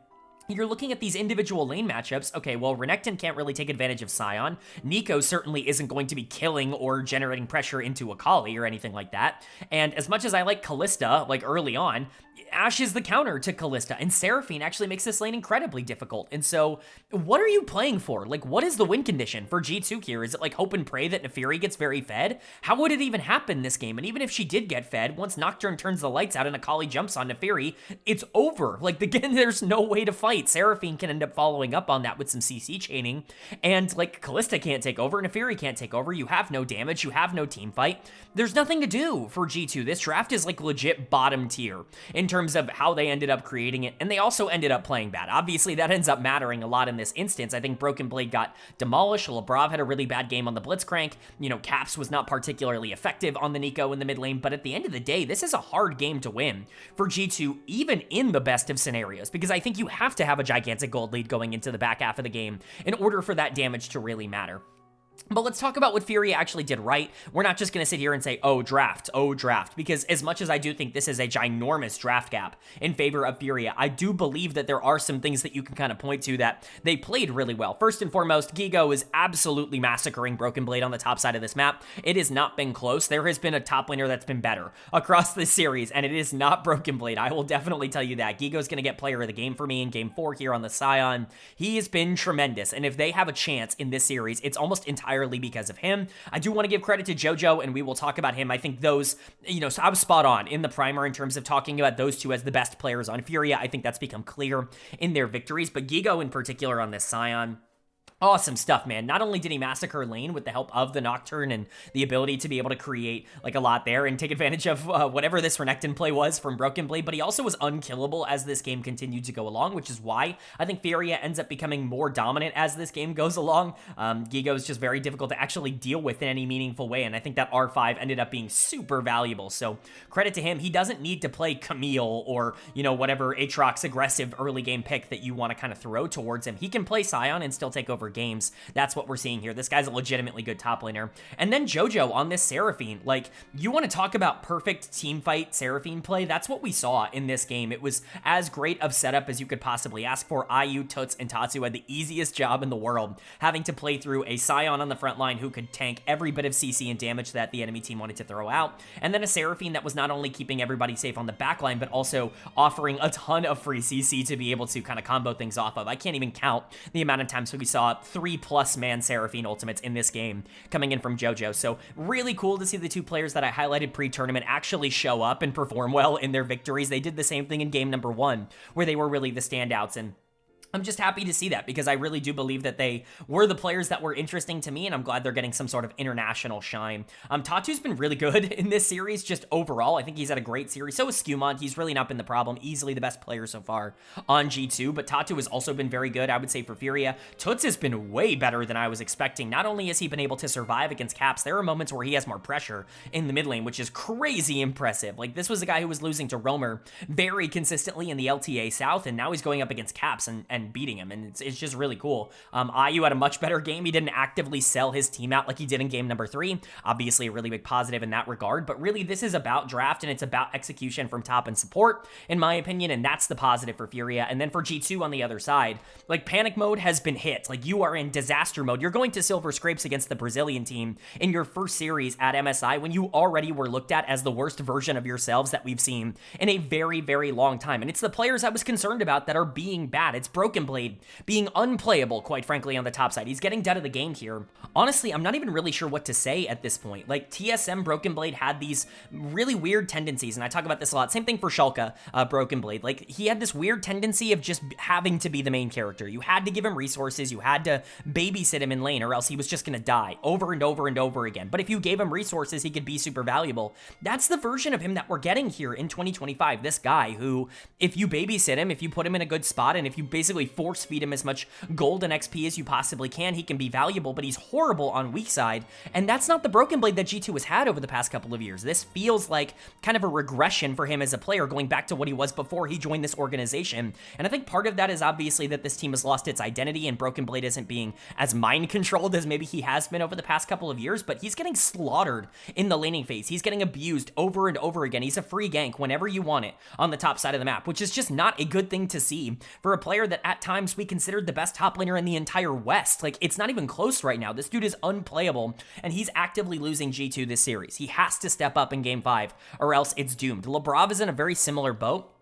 you're looking at these individual lane matchups. Okay, well, Renekton can't really take advantage of Sion. Nico certainly isn't going to be killing or generating pressure into Akali or anything like that. And as much as I like Kalista, like early on, Ashe is the counter to Kalista, and Seraphine actually makes this lane incredibly difficult. And so, what are you playing for? Like, what is the win condition for G2 here? Is it like hope and pray that Naafiri gets very fed? How would it even happen this game? And even if she did get fed, once Nocturne turns the lights out and Akali jumps on Naafiri, it's over. Like, again, there's no way to fight. Seraphine can end up following up on that with some CC chaining, and like, Kalista can't take over, Naafiri can't take over. You have no damage, you have no team fight. There's nothing to do for G2. This draft is like legit bottom tier in terms of how they ended up creating it, and they also ended up playing bad. Obviously, that ends up mattering a lot in this instance. I think Broken Blade got demolished. Labrav had a really bad game on the Blitzcrank. You know, Caps was not particularly effective on the Nico in the mid lane, but at the end of the day, this is a hard game to win for G2, even in the best of scenarios, because I think you have to have a gigantic gold lead going into the back half of the game in order for that damage to really matter. But let's talk about what Furia actually did right. We're not just going to sit here and say, oh, draft, because as much as I do think this is a ginormous draft gap in favor of Furia, I do believe that there are some things that you can kind of point to that they played really well. First and foremost, Gigo is absolutely massacring Broken Blade on the top side of this map. It has not been close. There has been a top laner that's been better across this series, and it is not Broken Blade. I will definitely tell you that. Gigo's going to get player of the game for me in Game 4 here on the Sion. He has been tremendous, and if they have a chance in this series, it's almost entirely because of him. I do want to give credit to JoJo, and we will talk about him. I think those, so I was spot on in the primer in terms of talking about those two as the best players on Furia. I think that's become clear in their victories, but Gigo in particular on this Sion, awesome stuff, man. Not only did he massacre lane with the help of the Nocturne and the ability to be able to create like a lot there and take advantage of whatever this Renekton play was from Broken Blade, but he also was unkillable as this game continued to go along, which is why I think Furia ends up becoming more dominant as this game goes along. Gigo is just very difficult to actually deal with in any meaningful way, and I think that R5 ended up being super valuable, so credit to him. He doesn't need to play Camille or, whatever Aatrox aggressive early game pick that you want to kind of throw towards him. He can play Sion and still take over games. That's what we're seeing here. This guy's a legitimately good top laner. And then JoJo on this Seraphine. Like, you want to talk about perfect team fight Seraphine play? That's what we saw in this game. It was as great of setup as you could possibly ask for. IU, Toots, and Tatsu had the easiest job in the world, having to play through a Sion on the front line who could tank every bit of CC and damage that the enemy team wanted to throw out. And then a Seraphine that was not only keeping everybody safe on the back line, but also offering a ton of free CC to be able to kind of combo things off of. I can't even count the amount of times we saw 3+ man Seraphine ultimates in this game coming in from JoJo. So really cool to see the two players that I highlighted pre-tournament actually show up and perform well in their victories. They did the same thing in game number 1, where they were really the standouts, and I'm just happy to see that because I really do believe that they were the players that were interesting to me, and I'm glad they're getting some sort of international shine. Tatu's been really good in this series, just overall. I think he's had a great series. So is Skewmont. He's really not been the problem. Easily the best player so far on G2, but Tatu has also been very good, I would say, for Furia. Toots has been way better than I was expecting. Not only has he been able to survive against Caps, there are moments where he has more pressure in the mid lane, which is crazy impressive. Like, this was a guy who was losing to Roamer very consistently in the LTA South, and now he's going up against Caps and beating him, and it's just really cool. IU had a much better game. He didn't actively sell his team out like he did in game number 3. Obviously a really big positive in that regard, but really this is about draft and it's about execution from top and support, in my opinion, and that's the positive for Furia. And then for G2 on the other side, like, panic mode has been hit. Like, you are in disaster mode. You're going to silver scrapes against the Brazilian team in your first series at MSI when you already were looked at as the worst version of yourselves that we've seen in a very, very long time. And it's the players I was concerned about that are being bad. It's Broken Blade being unplayable, quite frankly, on the top side. He's getting dead of the game here. Honestly, I'm not even really sure what to say at this point. Like, TSM Broken Blade had these really weird tendencies, and I talk about this a lot. Same thing for Schalke Broken Blade. Like, he had this weird tendency of just having to be the main character. You had to give him resources, you had to babysit him in lane, or else he was just gonna die over and over and over again. But if you gave him resources, he could be super valuable. That's the version of him that we're getting here in 2025. This guy who, if you babysit him, if you put him in a good spot, and if you basically force feed him as much gold and XP as you possibly can, he can be valuable, but he's horrible on weak side, and that's not the Broken Blade that G2 has had over the past couple of years. This feels like kind of a regression for him as a player, going back to what he was before he joined this organization, and I think part of that is obviously that this team has lost its identity, and Broken Blade isn't being as mind-controlled as maybe he has been over the past couple of years, but he's getting slaughtered in the laning phase. He's getting abused over and over again. He's a free gank whenever you want it on the top side of the map, which is just not a good thing to see for a player that at times be considered the best top laner in the entire West. Like, it's not even close right now. This dude is unplayable, and he's actively losing G2 this series. He has to step up in Game 5, or else it's doomed. Labrov is in a very similar boat.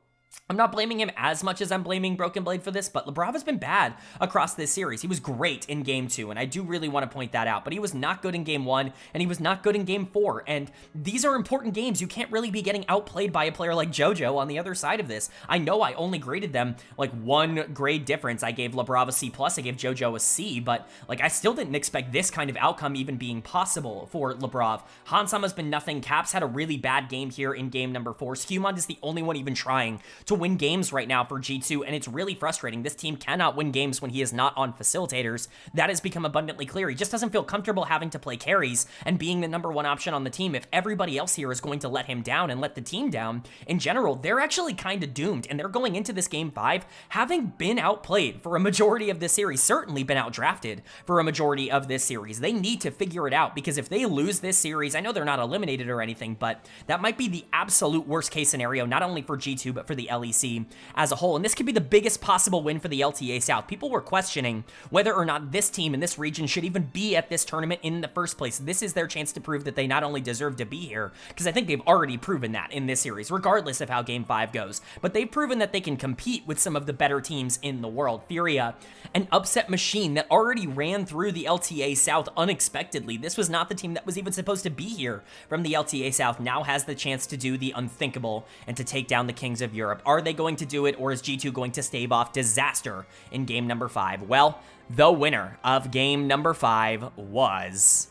I'm not blaming him as much as I'm blaming Broken Blade for this, but Labrov has been bad across this series. He was great in Game 2, and I do really want to point that out, but he was not good in Game 1, and he was not good in Game 4, and these are important games. You can't really be getting outplayed by a player like JoJo on the other side of this. I know I only graded them like 1 grade difference. I gave Labrov a C+, I gave JoJo a C, but like I still didn't expect this kind of outcome even being possible for Labrov. Hansama's been nothing. Caps had a really bad game here in Game number 4. Skewmond is the only one even trying to win games right now for G2, and it's really frustrating. This team cannot win games when he is not on facilitators. That has become abundantly clear. He just doesn't feel comfortable having to play carries and being the number 1 option on the team. If everybody else here is going to let him down and let the team down in general, they're actually kind of doomed, and they're going into this Game 5 having been outplayed for a majority of this series, certainly been outdrafted for a majority of this series. They need to figure it out, because if they lose this series, I know they're not eliminated or anything, but that might be the absolute worst case scenario, not only for G2, but for the LEC as a whole. And this could be the biggest possible win for the LTA South. People were questioning whether or not this team in this region should even be at this tournament in the first place. This is their chance to prove that they not only deserve to be here, because I think they've already proven that in this series, regardless of how Game 5 goes, but they've proven that they can compete with some of the better teams in the world. Furia, an upset machine that already ran through the LTA South unexpectedly. This was not the team that was even supposed to be here from the LTA South, now has the chance to do the unthinkable and to take down the Kings of Europe. Are they going to do it, or is G2 going to stave off disaster in Game number 5? Well, the winner of Game number 5 was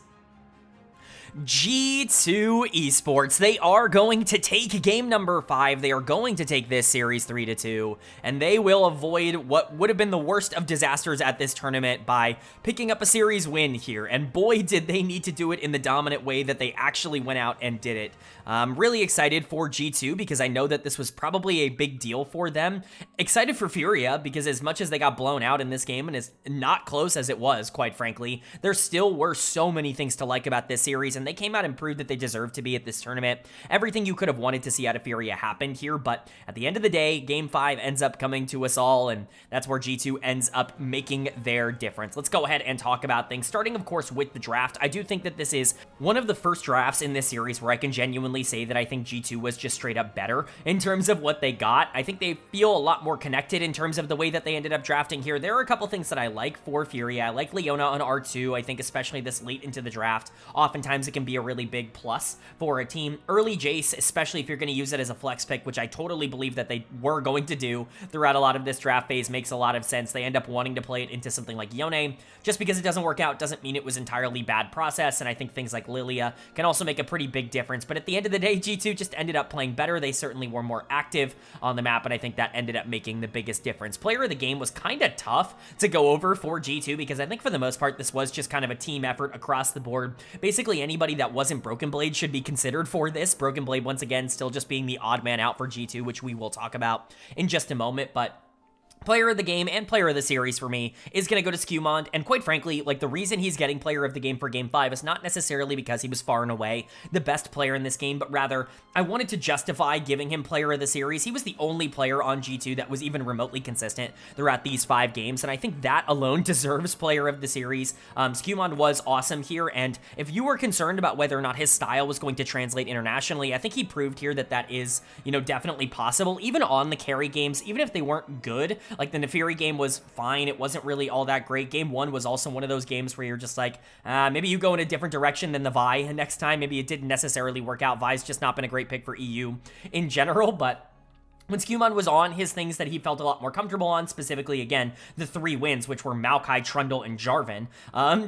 G2 Esports. They are going to take Game number 5. They are going to take this series 3-2, and they will avoid what would have been the worst of disasters at this tournament by picking up a series win here. And boy, did they need to do it in the dominant way that they actually went out and did it. I'm really excited for G2 because I know that this was probably a big deal for them. Excited for Furia because as much as they got blown out in this game, and as not close as it was, quite frankly, there still were so many things to like about this series, and they came out and proved that they deserved to be at this tournament. Everything you could have wanted to see out of Furia happened here, but at the end of the day, Game 5 ends up coming to us all, and that's where G2 ends up making their difference. Let's go ahead and talk about things, starting, of course, with the draft. I do think that this is one of the first drafts in this series where I can genuinely say that I think G2 was just straight up better in terms of what they got. I think they feel a lot more connected in terms of the way that they ended up drafting here. There are a couple things that I like for Furia. I like Leona on R2. I think especially this late into the draft, oftentimes it can be a really big plus for a team. Early Jace, especially if you're going to use it as a flex pick, which I totally believe that they were going to do throughout a lot of this draft phase, makes a lot of sense. They end up wanting to play it into something like Yone. Just because it doesn't work out doesn't mean it was entirely bad process, and I think things like Lilia can also make a pretty big difference. But at the end of the day, G2 just ended up playing better. They certainly were more active on the map, and I think that ended up making the biggest difference. Player of the game was kind of tough to go over for G2 because I think for the most part, this was just kind of a team effort across the board. Basically, anybody that wasn't Broken Blade should be considered for this. Broken Blade, once again, still just being the odd man out for G2, which we will talk about in just a moment, but player of the game and player of the series for me is going to go to Skewmond, and quite frankly, like, the reason he's getting player of the game for Game 5 is not necessarily because he was far and away the best player in this game, but rather, I wanted to justify giving him player of the series. He was the only player on G2 that was even remotely consistent throughout these 5 games, and I think that alone deserves player of the series. Skewmond was awesome here, and if you were concerned about whether or not his style was going to translate internationally, I think he proved here that that is, you know, definitely possible, even on the carry games, even if they weren't good. Like, the Nefiri game was fine. It wasn't really all that great. Game 1 was also one of those games where you're just like, maybe you go in a different direction than the Vi next time. Maybe it didn't necessarily work out. Vi's just not been a great pick for EU in general, but when Skewmond was on his things that he felt a lot more comfortable on, specifically, again, the 3 wins, which were Maokai, Trundle, and Jarvan,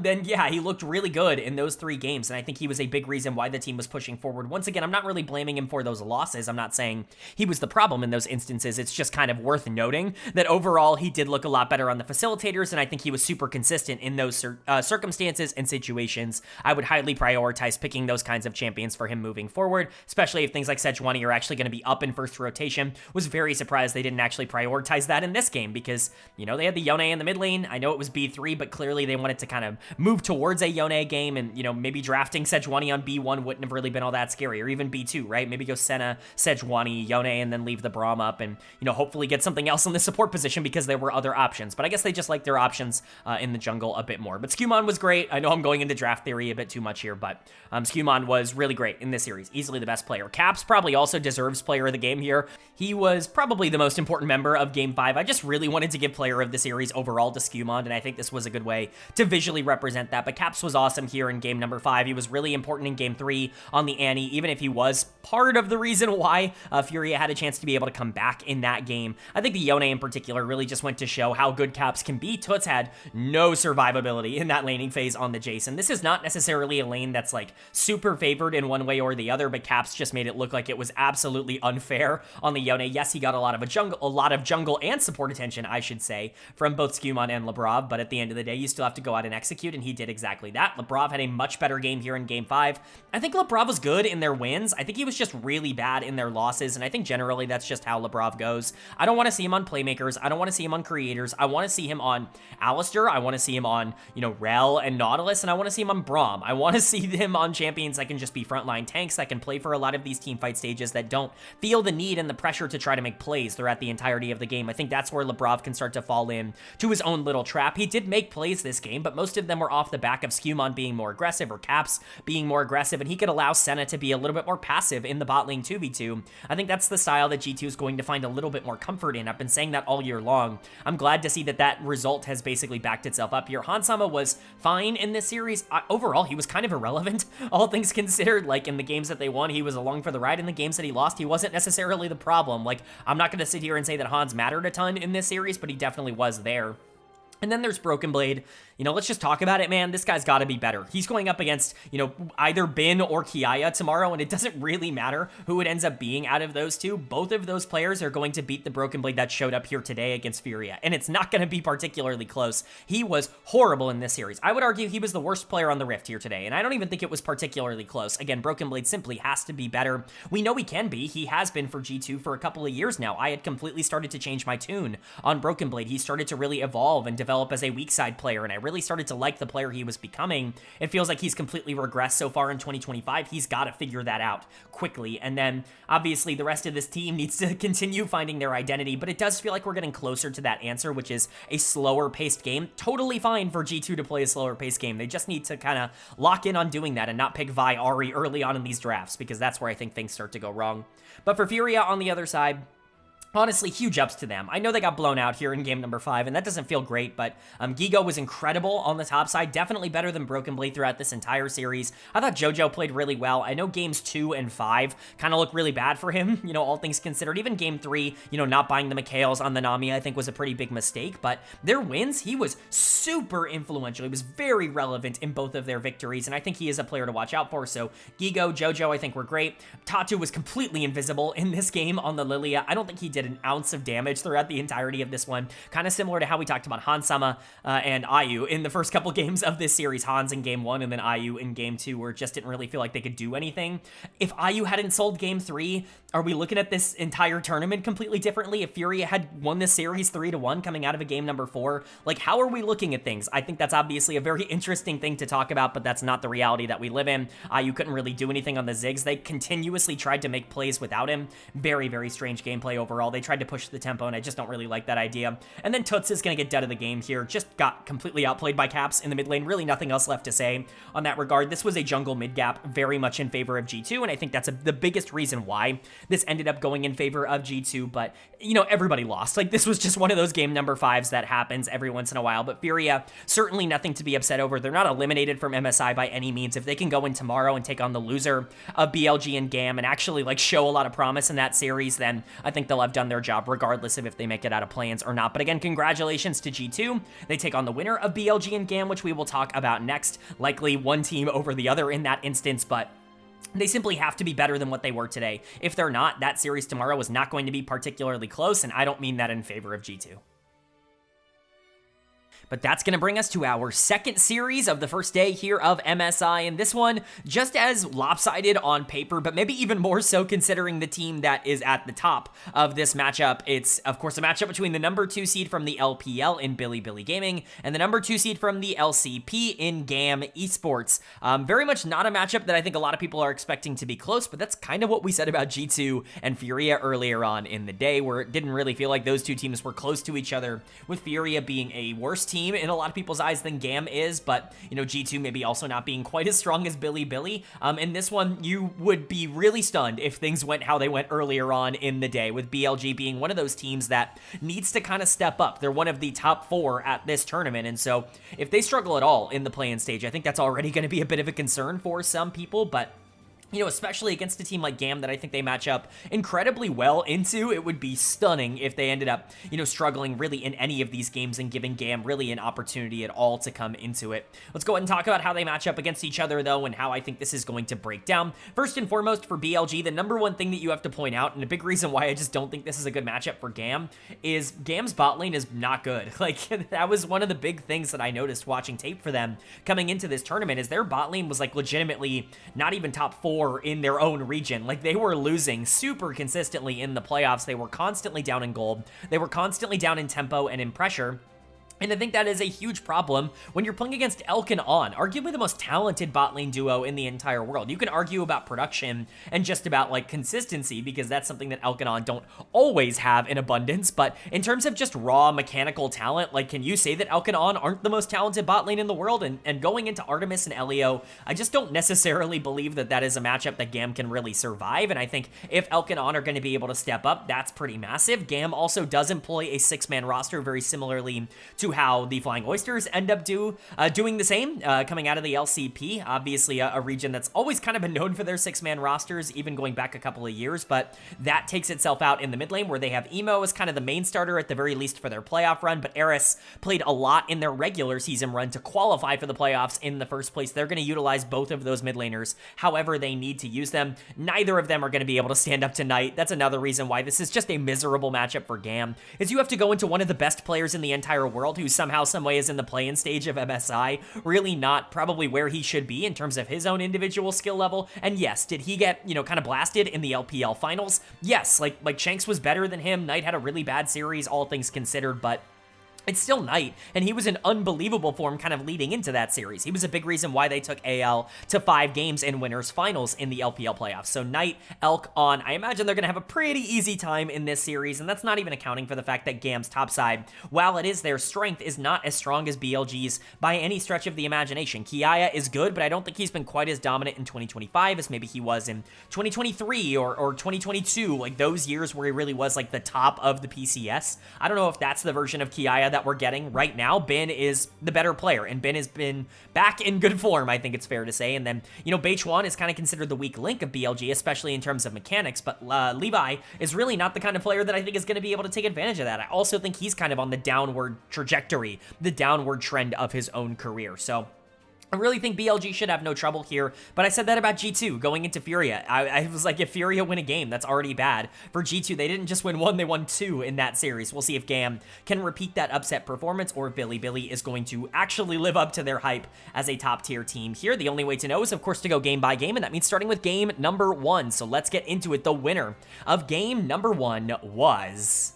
then yeah, he looked really good in those 3 games, and I think he was a big reason why the team was pushing forward. Once again, I'm not really blaming him for those losses. I'm not saying he was the problem in those instances. It's just kind of worth noting that overall, he did look a lot better on the facilitators, and I think he was super consistent in those circumstances and situations. I would highly prioritize picking those kinds of champions for him moving forward, especially if things like Sejuani are actually going to be up in first rotation. was very surprised they didn't actually prioritize that in this game because, you know, they had the Yone in the mid lane. I know it was B3, but clearly they wanted to kind of move towards a Yone game, and, you know, maybe drafting Sejuani on B1 wouldn't have really been all that scary, or even B2, right? Maybe go Senna, Sejuani, Yone, and then leave the Braum up and, you know, hopefully get something else in the support position because there were other options. But I guess they just like their options in the jungle a bit more. But Skumon was great. I know I'm going into draft theory a bit too much here, but Skumon was really great in this series. Easily the best player. Caps probably also deserves player of the game here. He was probably the most important member of Game 5. I just really wanted to give player of the series overall to Skumon, and I think this was a good way to visually represent that. But Caps was awesome here in game number 5. He was really important in game 3 on the Annie, even if he was part of the reason why Furia had a chance to be able to come back in that game. I think the Yone in particular really just went to show how good Caps can be. Toots had no survivability in that laning phase on the Jason. This is not necessarily a lane that's like super favored in one way or the other, but Caps just made it look like it was absolutely unfair on the Yone. Yes, he got a lot of jungle and support attention, I should say, from both Skumon and Labrov, but at the end of the day, you still have to go out and execute, and he did exactly that. Labrov had a much better game here in game 5. I think Labrov was good in their wins. I think he was just really bad in their losses, and I think generally that's just how Labrov goes. I don't want to see him on playmakers. I don't want to see him on creators. I want to see him on Alistar. I want to see him on, you know, Rel and Nautilus, and I want to see him on Braum. I want to see him on champions that can just be frontline tanks that can play for a lot of these team fight stages that don't feel the need and the pressure to try to make plays throughout the entirety of the game. I think that's where Labrov can start to fall in to his own little trap. He did make plays this game, but most of them were off the back of Skumon being more aggressive or Caps being more aggressive, and he could allow Senna to be a little bit more passive in the bot lane 2v2. I think that's the style that G2 is going to find a little bit more comfort in. I've been saying that all year long. I'm glad to see that that result has basically backed itself up here. Hansama was fine in this series. Overall, he was kind of irrelevant, all things considered. Like, in the games that they won, he was along for the ride. In the games that he lost, he wasn't necessarily the problem. Like, I'm not going to sit here and say that Hans mattered a ton in this series, but he definitely was there. And then there's Broken Blade. You know, let's just talk about it, man. This guy's got to be better. He's going up against, you know, either Bin or Kiaya tomorrow, and it doesn't really matter who it ends up being out of those two. Both of those players are going to beat the Broken Blade that showed up here today against Furia, and it's not going to be particularly close. He was horrible in this series. I would argue he was the worst player on the Rift here today, and I don't even think it was particularly close. Again, Broken Blade simply has to be better. We know he can be. He has been for G2 for a couple of years now. I had completely started to change my tune on Broken Blade. He started to really evolve and develop as a weak side player, and I really started to like the player he was becoming. It feels like he's completely regressed so far in 2025. He's got to figure that out quickly, and then obviously the rest of this team needs to continue finding their identity, but it does feel like we're getting closer to that answer, which is a slower paced game. Totally fine for G2 to play a slower paced game. They just need to kind of lock in on doing that and not pick Vi Ari early on in these drafts, because that's where I think things start to go wrong. But for Furia on the other side, honestly, huge ups to them. I know they got blown out here in game number 5, and that doesn't feel great, but Gigo was incredible on the top side, definitely better than Broken Blade throughout this entire series. I thought JoJo played really well. I know games 2 and 5 kind of look really bad for him, you know, all things considered. Even game 3, you know, not buying the Mikhails on the Nami, I think was a pretty big mistake, but their wins, he was super influential. He was very relevant in both of their victories, and I think he is a player to watch out for. So Gigo, JoJo, I think were great. Tatu was completely invisible in this game on the Lilia. I don't think he did an ounce of damage throughout the entirety of this one. Kind of similar to how we talked about Hansama and Ayu in the first couple games of this series. Hans in game 1 and then Ayu in game 2, where it just didn't really feel like they could do anything. If Ayu hadn't sold game 3, are we looking at this entire tournament completely differently? If Furia had won this series 3-1 coming out of a game number 4, like, how are we looking at things? I think that's obviously a very interesting thing to talk about, but that's not the reality that we live in. Ayu couldn't really do anything on the Ziggs. They continuously tried to make plays without him. Very, very strange gameplay overall. They tried to push the tempo, and I just don't really like that idea. And then Toots is going to get dead of the game here. Just got completely outplayed by Caps in the mid lane. Really nothing else left to say on that regard. This was a jungle mid gap very much in favor of G2, and I think that's the biggest reason why this ended up going in favor of G2, but, you know, everybody lost. Like, this was just one of those game number 5s that happens every once in a while, but Furia, certainly nothing to be upset over. They're not eliminated from MSI by any means. If they can go in tomorrow and take on the loser of BLG and GAM and actually, like, show a lot of promise in that series, then I think they'll have done their job regardless of if they make it out of play-ins or not. But again, congratulations to G2. They take on the winner of BLG and GAM, which we will talk about next. Likely one team over the other in that instance, but they simply have to be better than what they were today. If they're not, that series tomorrow is not going to be particularly close, and I don't mean that in favor of G2. But that's going to bring us to our second series of the first day here of MSI, and this one just as lopsided on paper, but maybe even more so considering the team that is at the top of this matchup. It's, of course, a matchup between the number 2 seed from the LPL in Bilibili Gaming and the number 2 seed from the LCP in GAM Esports. Very much not a matchup that I think a lot of people are expecting to be close, but that's kind of what we said about G2 and Furia earlier on in the day, where it didn't really feel like those two teams were close to each other, with Furia being a worse team in a lot of people's eyes than GAM is, but, you know, G2 maybe also not being quite as strong as Bilibili. In this one, you would be really stunned if things went how they went earlier on in the day, with BLG being one of those teams that needs to kind of step up. They're one of the top 4 at this tournament, and so if they struggle at all in the play-in stage, I think that's already going to be a bit of a concern for some people, but you know, especially against a team like GAM that I think they match up incredibly well into, it would be stunning if they ended up, you know, struggling really in any of these games and giving GAM really an opportunity at all to come into it. Let's go ahead and talk about how they match up against each other, though, and how I think this is going to break down. First and foremost, for BLG, the number one thing that you have to point out, and a big reason why I just don't think this is a good matchup for GAM, is GAM's bot lane is not good. Like, that was one of the big things that I noticed watching tape for them coming into this tournament, is their bot lane was, like, legitimately not even top 4 in their own region. Like, they were losing super consistently in the playoffs. They were constantly down in gold. They were constantly down in tempo and in pressure. And I think that is a huge problem when you're playing against Elk and On, arguably the most talented bot lane duo in the entire world. You can argue about production and just about, like, consistency, because that's something that Elk and On don't always have in abundance, but in terms of just raw mechanical talent, like, can you say that Elk and On aren't the most talented bot lane in the world? And going into Artemis and Elio, I just don't necessarily believe that that is a matchup that GAM can really survive, and I think if Elk and On are going to be able to step up, that's pretty massive. GAM also does employ a 6-man roster very similarly to how the Flying Oysters end up doing the same, coming out of the LCP, obviously a region that's always kind of been known for their 6-man rosters, even going back a couple of years, but that takes itself out in the mid lane, where they have Emo as kind of the main starter at the very least for their playoff run, but Eris played a lot in their regular season run to qualify for the playoffs in the first place. They're going to utilize both of those mid laners however they need to use them. Neither of them are going to be able to stand up tonight. That's another reason why this is just a miserable matchup for GAM, is you have to go into one of the best players in the entire world, who somehow, someway is in the play-in stage of MSI, really not probably where he should be in terms of his own individual skill level. And yes, did he get, you know, kind of blasted in the LPL finals? Yes, like Shanks was better than him. Knight had a really bad series, all things considered, but it's still Knight, and he was in unbelievable form kind of leading into that series. He was a big reason why they took AL to 5 games in winners finals in the LPL playoffs. So Knight, Elk, On, I imagine they're going to have a pretty easy time in this series, and that's not even accounting for the fact that GAM's top side, while it is their strength, is not as strong as BLG's by any stretch of the imagination. Kiaya is good, but I don't think he's been quite as dominant in 2025 as maybe he was in 2023 or 2022, like those years where he really was like the top of the PCS. I don't know if that's the version of Kiaya that we're getting right now. Ben is the better player, and Ben has been back in good form, I think it's fair to say. And then, you know, Beichuan is kind of considered the weak link of BLG, especially in terms of mechanics, but Levi is really not the kind of player that I think is going to be able to take advantage of that. I also think he's kind of on the downward trajectory, the downward trend of his own career. So I really think BLG should have no trouble here, but I said that about G2 going into Furia. I was like, if Furia win a game, that's already bad. For G2, they didn't just win 1, they won 2 in that series. We'll see if GAM can repeat that upset performance, or if Bilibili is going to actually live up to their hype as a top-tier team here. The only way to know is, of course, to go game by game, and that means starting with game number 1. So let's get into it. The winner of game number 1 was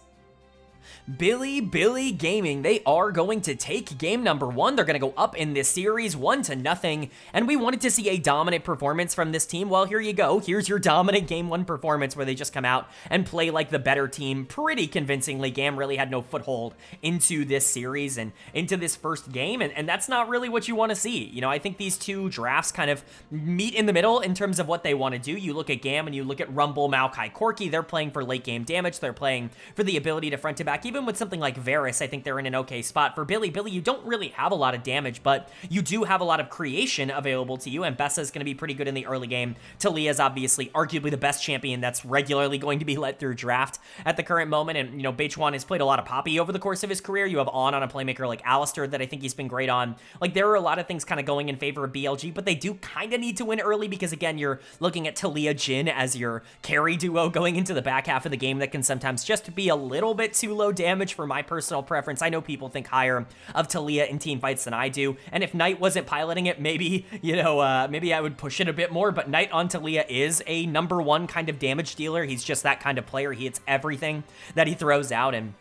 Bilibili Gaming. They are going to take game number 1. They're going to go up in this series 1-0, and we wanted to see a dominant performance from this team. Well, here you go. Here's your dominant game 1 performance, where they just come out and play like the better team pretty convincingly. GAM really had no foothold into this series and into this first game, and that's not really what you want to see. You know, I think these two drafts kind of meet in the middle in terms of what they want to do. You look at GAM and you look at Rumble, Maokai, Corki. They're playing for late game damage. They're playing for the ability to front to back. Even with something like Varus, I think they're in an okay spot. For Bilibili, you don't really have a lot of damage, but you do have a lot of creation available to you, and Bessa is going to be pretty good in the early game. Talia is obviously arguably the best champion that's regularly going to be let through draft at the current moment, and, you know, Beichuan has played a lot of Poppy over the course of his career. You have on a playmaker like Alistair that I think he's been great on. Like, there are a lot of things kind of going in favor of BLG, but they do kind of need to win early, because, again, you're looking at Talia Jin as your carry duo going into the back half of the game that can sometimes just be a little bit too low low damage for my personal preference. I know people think higher of Talia in team fights than I do, and if Knight wasn't piloting it, maybe, you know, maybe I would push it a bit more, but Knight on Talia is a #1 kind of damage dealer. He's just that kind of player. He hits everything that he throws out, and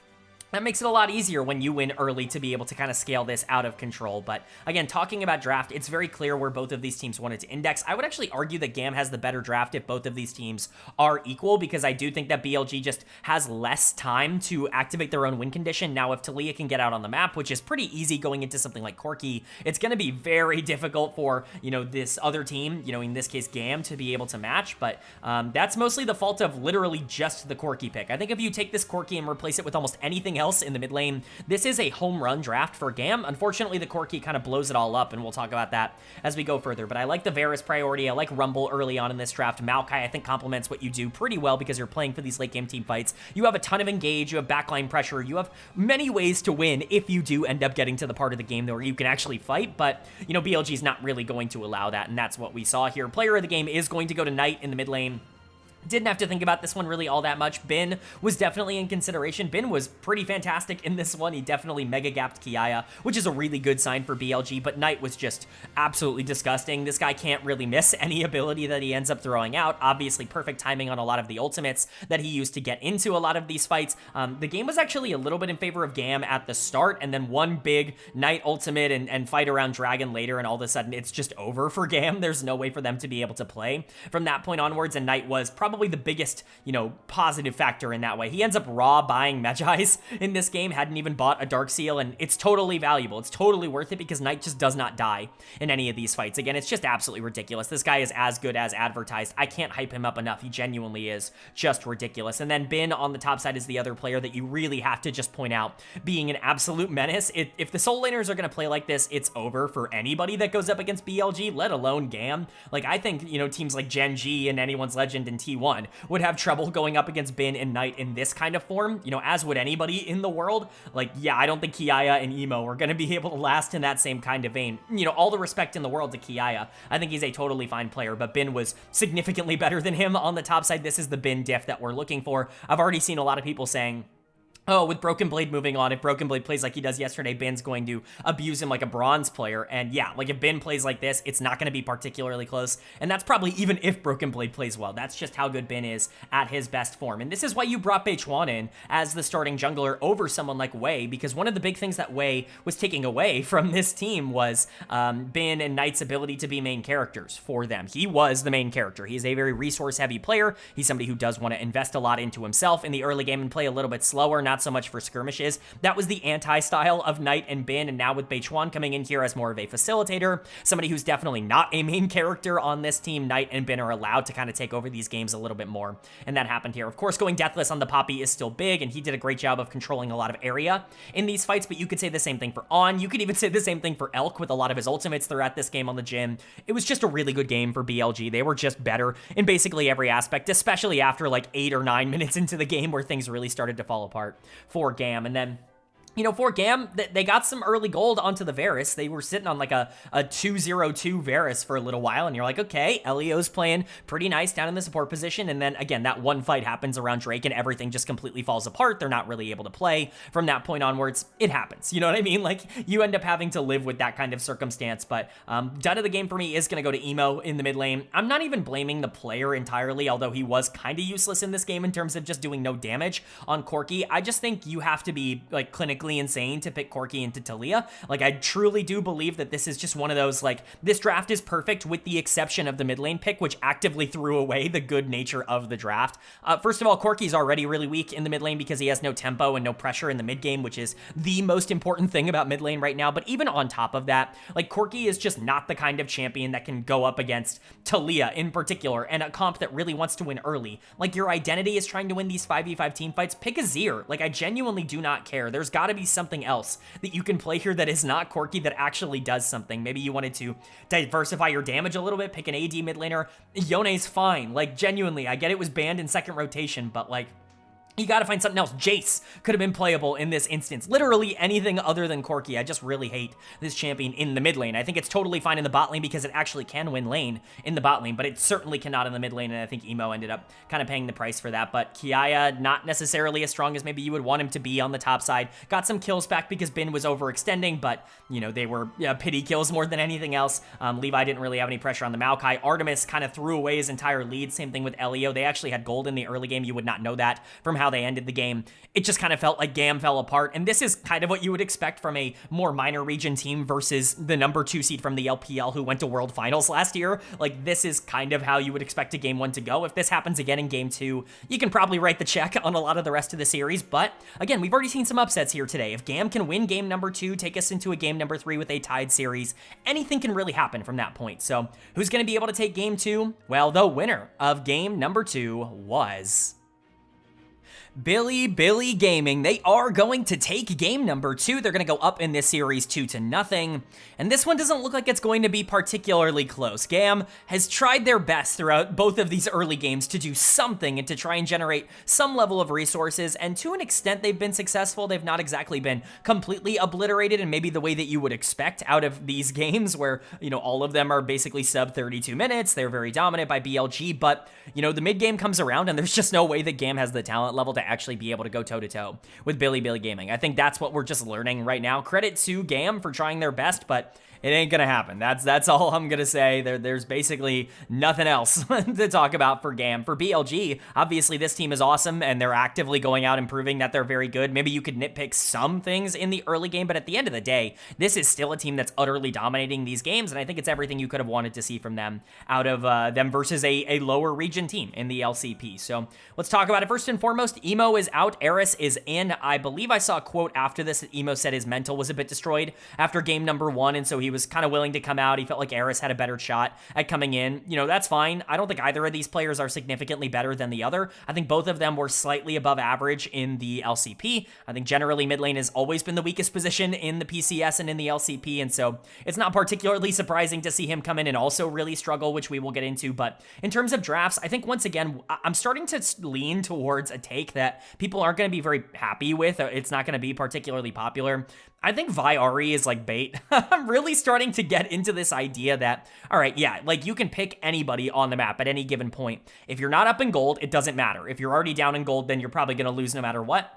that makes it a lot easier when you win early to be able to kind of scale this out of control. But again, talking about draft, it's very clear where both of these teams wanted to index. I would actually argue that GAM has the better draft if both of these teams are equal, because I do think that BLG just has less time to activate their own win condition. Now, if Talia can get out on the map, which is pretty easy going into something like Corki, it's going to be very difficult for, you know, this other team, you know, in this case GAM, to be able to match. But that's mostly the fault of literally just the Corki pick. I think if you take this Corki and replace it with almost anything else in the mid lane, this is a home run draft for GAM. Unfortunately, the Corki kind of blows it all up, and we'll talk about that as we go further. But I like the Varus priority. I like Rumble early on in this draft. Maokai, I think, complements what you do pretty well because you're playing for these late game team fights. You have a ton of engage, you have backline pressure, you have many ways to win if you do end up getting to the part of the game where you can actually fight, but, you know, BLG is not really going to allow that, and that's what we saw here. Player of the game is going to go to Knight in the mid lane. Didn't have to think about this one really all that much. Bin was definitely in consideration. Bin was pretty fantastic in this one. He definitely mega gapped Kiaya, which is a really good sign for BLG, but Knight was just absolutely disgusting. This guy can't really miss any ability that he ends up throwing out. Obviously, perfect timing on a lot of the ultimates that he used to get into a lot of these fights. The game was actually a little bit in favor of GAM at the start, and then one big Knight ultimate and fight around Dragon later, and all of a sudden it's just over for GAM. There's no way for them to be able to play from that point onwards, and Knight was probably the biggest, you know, positive factor in that way. He ends up raw buying Medjais in this game, hadn't even bought a Dark Seal, and it's totally valuable. It's totally worth it because Knight just does not die in any of these fights. Again, it's just absolutely ridiculous. This guy is as good as advertised. I can't hype him up enough. He genuinely is just ridiculous. And then Bin on the top side is the other player that you really have to just point out being an absolute menace. If the Soul Laners are going to play like this, it's over for anybody that goes up against BLG, let alone GAM. Like, I think, you know, teams like Gen G and Anyone's Legend and T1 would have trouble going up against Bin and Knight in this kind of form, you know, as would anybody in the world. Like, yeah, I don't think Kiaya and Emo are going to be able to last in that same kind of vein. You know, all the respect in the world to Kiaya. I think he's a totally fine player, but Bin was significantly better than him on the top side. This is the Bin diff that we're looking for. I've already seen a lot of people saying, oh, with Broken Blade moving on, if Broken Blade plays like he does yesterday, Bin's going to abuse him like a bronze player. And yeah, like if Bin plays like this, it's not going to be particularly close. And that's probably even if Broken Blade plays well. That's just how good Bin is at his best form. And this is why you brought Beichuan in as the starting jungler over someone like Wei, because one of the big things that Wei was taking away from this team was Bin and Knight's ability to be main characters for them. He was the main character. He's a very resource-heavy player. He's somebody who does want to invest a lot into himself in the early game and play a little bit slower, not so much for skirmishes. That was the anti-style of Knight and Bin, and now with Beichuan coming in here as more of a facilitator, somebody who's definitely not a main character on this team, Knight and Bin are allowed to kind of take over these games a little bit more, and that happened here. Of course, going Deathless on the Poppy is still big, and he did a great job of controlling a lot of area in these fights, but you could say the same thing for On. You could even say the same thing for Elk with a lot of his ultimates throughout this game on the gym. It was just a really good game for BLG. They were just better in basically every aspect, especially after like 8 or 9 minutes into the game where things really started to fall apart for GAM. And then, you know, for GAM, they got some early gold onto the Varus. They were sitting on like a 2-0-2 Varus for a little while, and you're like, okay, Elio's playing pretty nice down in the support position, and then, again, that one fight happens around Drake, and everything just completely falls apart. They're not really able to play from that point onwards. It happens, you know what I mean? Like, you end up having to live with that kind of circumstance, but done of the game for me is going to go to Emo in the mid lane. I'm not even blaming the player entirely, although he was kind of useless in this game in terms of just doing no damage on Corki. I just think you have to be, like, clinically insane to pick Corki into Talia. Like, I truly do believe that this is just one of those, like, this draft is perfect with the exception of the mid lane pick, which actively threw away the good nature of the draft. First of all, Corki's already really weak in the mid lane because he has no tempo and no pressure in the mid game, which is the most important thing about mid lane right now. But even on top of that, like, Corki is just not the kind of champion that can go up against Talia in particular, and a comp that really wants to win early. Like, your identity is trying to win these 5v5 team fights. Pick Azir. Like, I genuinely do not care. There's got to be something else that you can play here that is not Corki that actually does something. Maybe you wanted to diversify your damage a little bit, pick an AD mid laner. Yone's fine. Like, genuinely, I get it was banned in second rotation, but, like, You gotta find something else. Jace could have been playable in this instance. Literally anything other than Corki. I just really hate this champion in the mid lane. I think it's totally fine in the bot lane because it actually can win lane in the bot lane, but it certainly cannot in the mid lane, and I think Emo ended up kind of paying the price for that. But Kiaya, not necessarily as strong as maybe you would want him to be on the top side. Got some kills back because Bin was overextending, but, you know, they were pity kills more than anything else. Levi didn't really have any pressure on the Maokai. Artemis kind of threw away his entire lead. Same thing with Elio. They actually had gold in the early game. You would not know that from how they ended the game. It just kind of felt like GAM fell apart, and this is kind of what you would expect from a more minor region team versus the number 2 seed from the LPL who went to World Finals last year. Like, this is kind of how you would expect a game 1 to go. If this happens again in game 2, you can probably write the check on a lot of the rest of the series, but again, we've already seen some upsets here today. If GAM can win game number 2, take us into a game number 3 with a tied series, anything can really happen from that point. So who's going to be able to take game 2? Well, the winner of game number 2 was Bilibili Gaming. They are going to take game number 2. They're going to go up in this series 2-0. And this one doesn't look like it's going to be particularly close. GAM has tried their best throughout both of these early games to do something and to try and generate some level of resources. And to an extent, they've been successful. They've not exactly been completely obliterated in maybe the way that you would expect out of these games where, you know, all of them are basically sub 32 minutes. They're very dominant by BLG, but, you know, the mid game comes around and there's just no way that GAM has the talent level to actually be able to go toe-to-toe with Bilibili Gaming. I think that's what we're just learning right now. Credit to GAM for trying their best, but it ain't gonna happen. That's all I'm gonna say. There's basically nothing else to talk about for GAM. For BLG, obviously this team is awesome, and they're actively going out and proving that they're very good. Maybe you could nitpick some things in the early game, but at the end of the day, this is still a team that's utterly dominating these games, and I think it's everything you could have wanted to see from them out of them versus a lower region team in the LCP. So let's talk about it. First and foremost, Emo is out, Eris is in. I believe I saw a quote after this that Emo said his mental was a bit destroyed after game number 1, and so he was kind of willing to come out. He felt like Eris had a better shot at coming in. You know, that's fine. I don't think either of these players are significantly better than the other. I think both of them were slightly above average in the LCP. I think generally mid lane has always been the weakest position in the PCS and in the LCP, and so it's not particularly surprising to see him come in and also really struggle, which we will get into. But in terms of drafts, I think once again, I'm starting to lean towards a take that people aren't going to be very happy with. It's not going to be particularly popular. I think Vi Ahri is like bait. I'm really starting to get into this idea that, all right, yeah, like you can pick anybody on the map at any given point. If you're not up in gold, it doesn't matter. If you're already down in gold, then you're probably going to lose no matter what.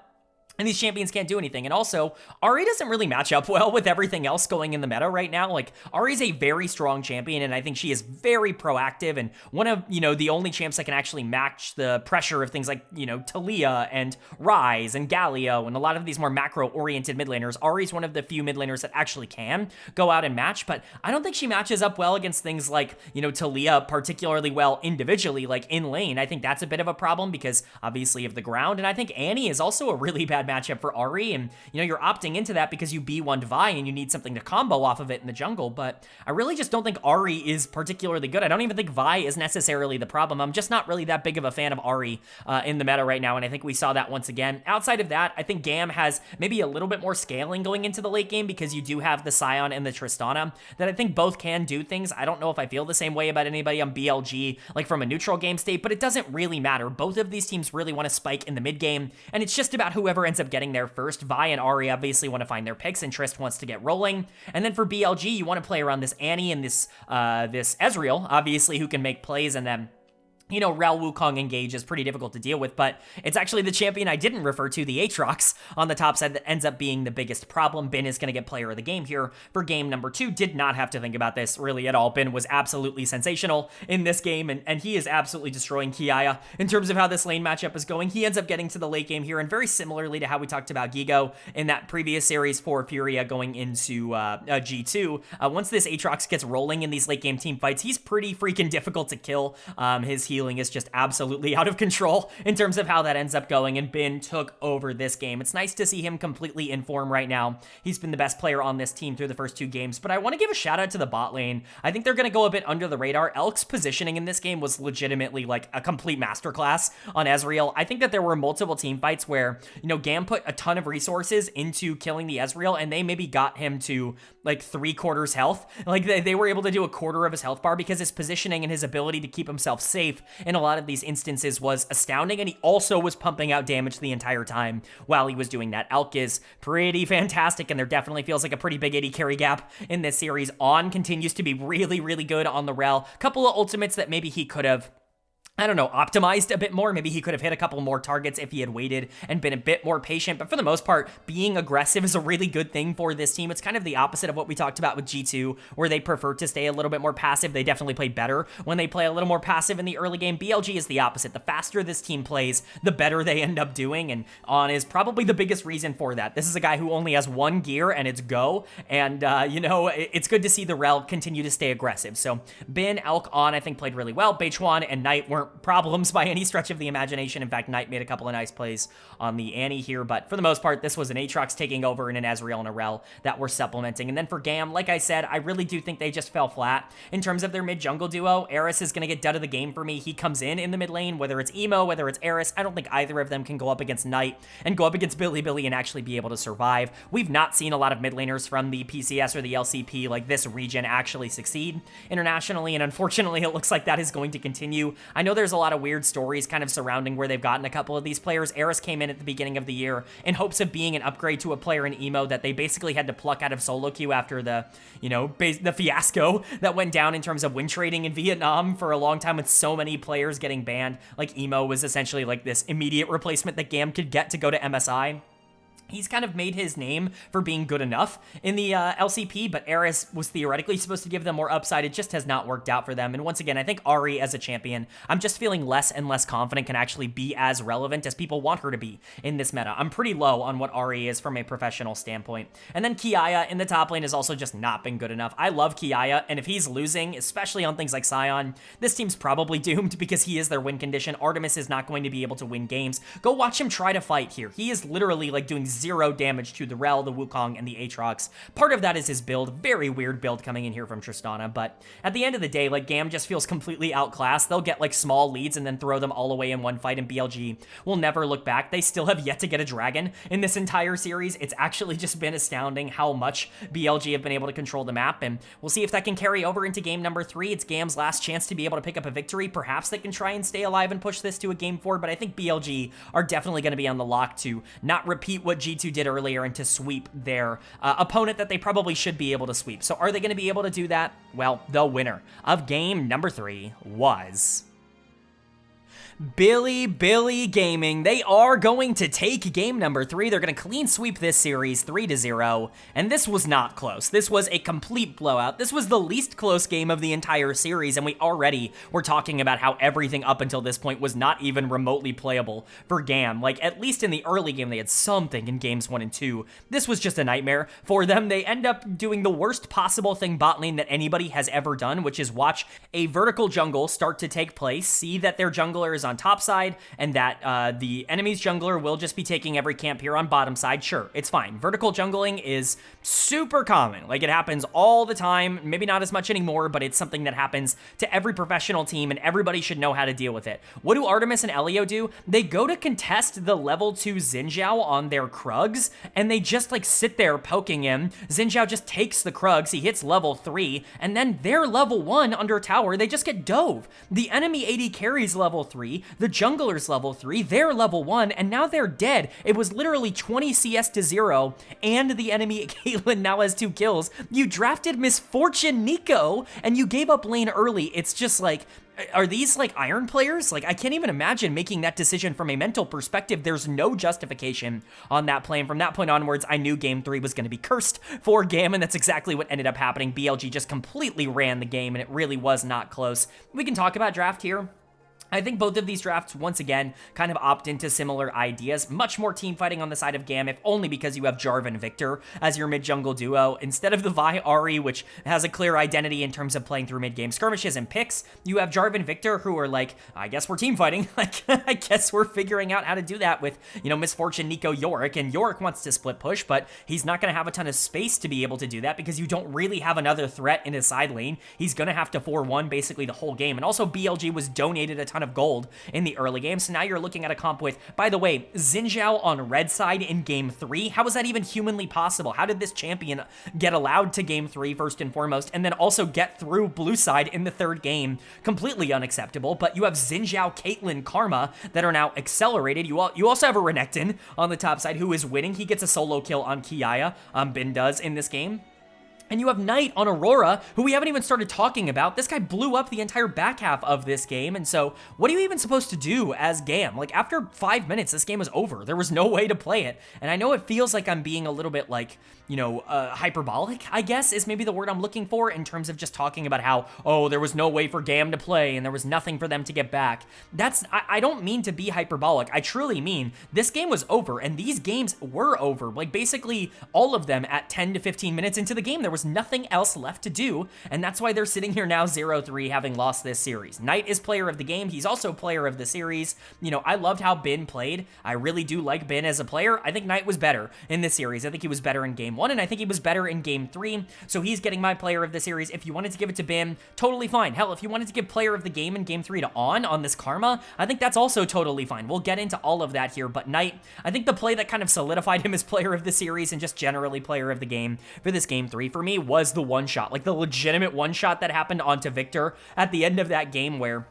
And these champions can't do anything. And also, Ahri doesn't really match up well with everything else going in the meta right now. Like, Ahri's a very strong champion, and I think she is very proactive, and one of, you know, the only champs that can actually match the pressure of things like, you know, Talia and Ryze and Galio and a lot of these more macro-oriented mid laners. Ahri's one of the few mid laners that actually can go out and match, but I don't think she matches up well against things like, you know, Talia particularly well individually, like in lane. I think that's a bit of a problem because obviously of the ground, and I think Annie is also a really bad matchup for Ahri, and you know, you're opting into that because you B1'd Vi and you need something to combo off of it in the jungle, but I really just don't think Ahri is particularly good. I don't even think Vi is necessarily the problem. I'm just not really that big of a fan of Ahri in the meta right now, and I think we saw that once again. Outside of that, I think GAM has maybe a little bit more scaling going into the late game because you do have the Scion and the Tristana that I think both can do things. I don't know if I feel the same way about anybody on BLG, like from a neutral game state, but it doesn't really matter. Both of these teams really want to spike in the mid game, and it's just about whoever ends up getting there first. Vi and Ahri obviously want to find their picks, and Trist wants to get rolling. And then for BLG, you want to play around this Annie and this Ezreal, obviously, who can make plays, and then, you know, Rel Wukong engage is pretty difficult to deal with, but it's actually the champion I didn't refer to, the Aatrox, on the top side that ends up being the biggest problem. Bin is going to get player of the game here for game number 2. Did not have to think about this really at all. Bin was absolutely sensational in this game, and he is absolutely destroying Kiaya in terms of how this lane matchup is going. He ends up getting to the late game here, and very similarly to how we talked about Gigo in that previous series for Furia going into G2, once this Aatrox gets rolling in these late game team fights, he's pretty freaking difficult to kill. His healing is just absolutely out of control in terms of how that ends up going, and Bin took over this game. It's nice to see him completely in form right now. He's been the best player on this team through the first 2 games, but I want to give a shout out to the bot lane. I think they're going to go a bit under the radar. Elk's positioning in this game was legitimately like a complete masterclass on Ezreal. I think that there were multiple team fights where, you know, GAM put a ton of resources into killing the Ezreal, and they maybe got him to like 3/4 health. Like they were able to do a quarter of his health bar because his positioning and his ability to keep himself safe in a lot of these instances was astounding, and he also was pumping out damage the entire time while he was doing that. Elk is pretty fantastic, and there definitely feels like a pretty big AD carry gap in this series. On continues to be really, really good on the rel. Couple of ultimates that maybe he could have, I don't know, optimized a bit more. Maybe he could have hit a couple more targets if he had waited and been a bit more patient. But for the most part, being aggressive is a really good thing for this team. It's kind of the opposite of what we talked about with G2, where they prefer to stay a little bit more passive. They definitely play better when they play a little more passive in the early game. BLG is the opposite. The faster this team plays, the better they end up doing. And On is probably the biggest reason for that. This is a guy who only has one gear, and it's go. And, it's good to see the rel continue to stay aggressive. So Bin, Elk, On, I think played really well. Beichuan and Knight weren't problems by any stretch of the imagination. In fact, Knight made a couple of nice plays on the Annie here, but for the most part, this was an Aatrox taking over and an Ezreal and a rel that were supplementing. And then for Gam, like I said, I really do think they just fell flat in terms of their mid-jungle duo. Eris is going to get dud of the game for me. He comes in the mid lane, whether it's Emo, whether it's Eris. I don't think either of them can go up against Knight and go up against Bilibili and actually be able to survive. We've not seen a lot of mid laners from the PCS or the LCP, like this region, actually succeed internationally, and unfortunately, it looks like that is going to continue. I know there's a lot of weird stories kind of surrounding where they've gotten a couple of these players. Eris came in at the beginning of the year in hopes of being an upgrade to a player in Emo that they basically had to pluck out of solo queue after the fiasco that went down in terms of win trading in Vietnam for a long time, with so many players getting banned. Like, Emo was essentially like this immediate replacement that Gam could get to go to MSI. He's kind of made his name for being good enough in the LCP, but Eris was theoretically supposed to give them more upside. It just has not worked out for them. And once again, I think Ahri as a champion, I'm just feeling less and less confident can actually be as relevant as people want her to be in this meta. I'm pretty low on what Ahri is from a professional standpoint. And then Kiaya in the top lane has also just not been good enough. I love Kiaya, and if he's losing, especially on things like Sion, this team's probably doomed because he is their win condition. Artemis is not going to be able to win games. Go watch him try to fight here. He is literally like doing 0 damage to the Rel, the Wukong, and the Aatrox. Part of that is his build. Very weird build coming in here from Tristana, but at the end of the day, like, Gam just feels completely outclassed. They'll get like small leads and then throw them all away in one fight, and BLG will never look back. They still have yet to get a dragon in this entire series. It's actually just been astounding how much BLG have been able to control the map, and we'll see if that can carry over into game number 3. It's Gam's last chance to be able to pick up a victory. Perhaps they can try and stay alive and push this to a game 4, but I think BLG are definitely going to be on the lock to not repeat what G2 did earlier and to sweep their opponent that they probably should be able to sweep. So are they going to be able to do that? Well, the winner of game number 3 was Bilibili Gaming. They are going to take game number 3. They're going to clean sweep this series 3-0, and this was not close. This was a complete blowout. This was the least close game of the entire series, and we already were talking about how everything up until this point was not even remotely playable for Gam. Like, at least in the early game, they had something in games 1 and 2. This was just a nightmare for them. They end up doing the worst possible thing bot lane that anybody has ever done, which is watch a vertical jungle start to take place, see that their jungler is on top side, and that the enemy's jungler will just be taking every camp here on bottom side. Sure, it's fine. Vertical jungling is super common. Like, it happens all the time. Maybe not as much anymore, but it's something that happens to every professional team, and everybody should know how to deal with it. What do Artemis and Elio do? They go to contest the level 2 Xin Zhao on their Krugs, and they just like sit there poking him. Xin Zhao just takes the Krugs, he hits level 3, and then they're level 1 under tower. They just get dove. The enemy AD carries level 3, the jungler's level 3, they're level 1, and now they're dead. It was literally 20 CS to 0, and the enemy Caitlyn now has 2 kills. You drafted Misfortune Nico, and you gave up lane early. It's just like, are these like Iron players? Like, I can't even imagine making that decision from a mental perspective. There's no justification on that play. And from that point onwards, I knew game 3 was going to be cursed for Gam, and that's exactly what ended up happening. BLG just completely ran the game, and it really was not close. We can talk about draft here. I think both of these drafts, once again, kind of opt into similar ideas. Much more team fighting on the side of Gam, if only because you have Jarvan Victor as your mid-jungle duo. Instead of the Vi Ahri, which has a clear identity in terms of playing through mid-game skirmishes and picks, you have Jarvan Victor, who are like, I guess we're team fighting. Like, I guess we're figuring out how to do that with, Misfortune Nico Yorick. And Yorick wants to split push, but he's not going to have a ton of space to be able to do that because you don't really have another threat in his side lane. He's going to have to 4-1 basically the whole game. And also, BLG was donated a ton ton of gold in the early game. So now you're looking at a comp with, by the way, Xin Zhao on red side in game 3. How is that even humanly possible? How did this champion get allowed to game 3 first and foremost, and then also get through blue side in the third game? Completely unacceptable. But you have Xin Zhao, Caitlyn, Karma that are now accelerated. You also have a Renekton on the top side who is winning. He gets a solo kill on Kiaya. Bin does in this game. And you have Knight on Aurora, who we haven't even started talking about. This guy blew up the entire back half of this game, and so what are you even supposed to do as Gam? Like, after 5 minutes, this game was over. There was no way to play it, and I know it feels like I'm being a little bit, like, you know, hyperbolic, I guess, is maybe the word I'm looking for in terms of just talking about how, oh, there was no way for Gam to play, and there was nothing for them to get back. I don't mean to be hyperbolic. I truly mean this game was over, and these games were over. Like, basically, all of them at 10 to 15 minutes into the game, there was nothing else left to do, and that's why they're sitting here now 0-3, having lost this series. Knight is player of the game. He's also player of the series. You know, I loved how Bin played. I really do like Bin as a player. I think Knight was better in this series. I think he was better in game 1, and I think he was better in game 3, so he's getting my player of the series. If you wanted to give it to Bin, totally fine. Hell, if you wanted to give player of the game in game 3 to on this Karma, I think that's also totally fine. We'll get into all of that here, but Knight, I think the play that kind of solidified him as player of the series and just generally player of the game for this game 3 for me was the one shot, like the legitimate one shot that happened onto Victor at the end of that game where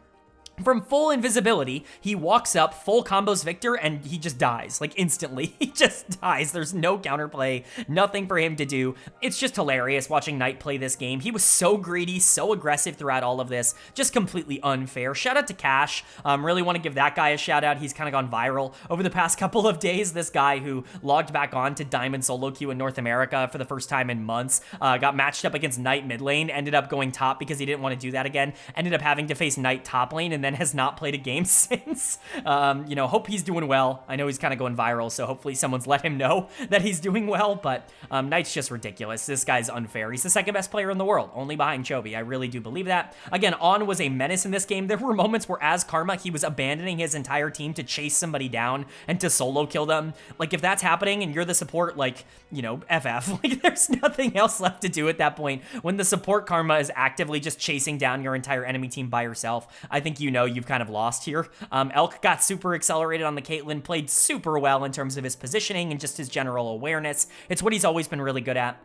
from full invisibility, he walks up, full combos Victor, and he just dies, like instantly. He just dies. There's no counterplay, nothing for him to do. It's just hilarious watching Knight play this game. He was so greedy, so aggressive throughout all of this, just completely unfair. Shout out to Cash. Really want to give that guy a shout out. He's kind of gone viral over the past couple of days. This guy who logged back on to Diamond solo queue in North America for the first time in months, got matched up against Knight mid lane, ended up going top because he didn't want to do that again, ended up having to face Knight top lane, and then has not played a game since. You know, hope he's doing well. I know he's kind of going viral, so hopefully someone's let him know that he's doing well, but Knight's just ridiculous. This guy's unfair. He's the second best player in the world, only behind Chovy. I really do believe that. Again, On was a menace in this game. There were moments where as Karma, he was abandoning his entire team to chase somebody down and to solo kill them. Like, if that's happening and you're the support, like, you know, FF, like, there's nothing else left to do at that point when the support Karma is actively just chasing down your entire enemy team by yourself. I think, you know, you've kind of lost here. Elk got super accelerated on the Caitlyn, played super well in terms of his positioning and just his general awareness. It's what he's always been really good at.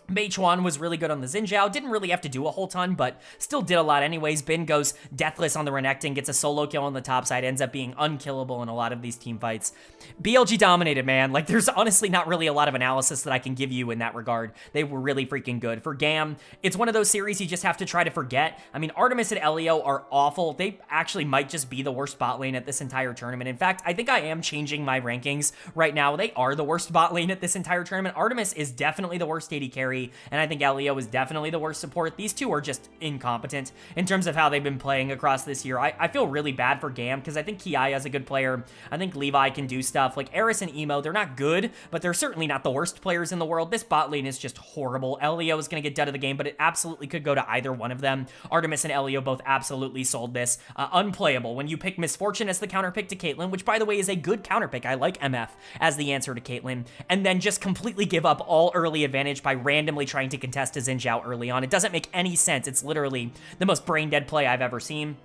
Beichuan was really good on the Xin Zhao, didn't really have to do a whole ton, but still did a lot anyways. Bin goes deathless on the Renekton, gets a solo kill on the top side, ends up being unkillable in a lot of these team fights. BLG dominated, man. Like, there's honestly not really a lot of analysis that I can give you in that regard. They were really freaking good. For Gam, it's one of those series you just have to try to forget. I mean, Artemis and Elio are awful. They actually might just be the worst bot lane at this entire tournament. In fact, I think I am changing my rankings right now. They are the worst bot lane at this entire tournament. Artemis is definitely the worst AD carry, and I think Elio is definitely the worst support. These two are just incompetent in terms of how they've been playing across this year. I feel really bad for Gam because I think Kiaya is a good player. I think Levi can do stuff. Like Eris and Emo, they're not good, but they're certainly not the worst players in the world. This bot lane is just horrible. Elio is going to get dead of the game, but it absolutely could go to either one of them. Artemis and Elio both absolutely sold this. Unplayable. When you pick Misfortune as the counter pick to Caitlyn, which by the way is a good counter pick. I like MF as the answer to Caitlyn, and then just completely give up all early advantage by randomly trying to contest a Xin Zhao early on. It doesn't make any sense. It's literally the most brain dead play I've ever seen.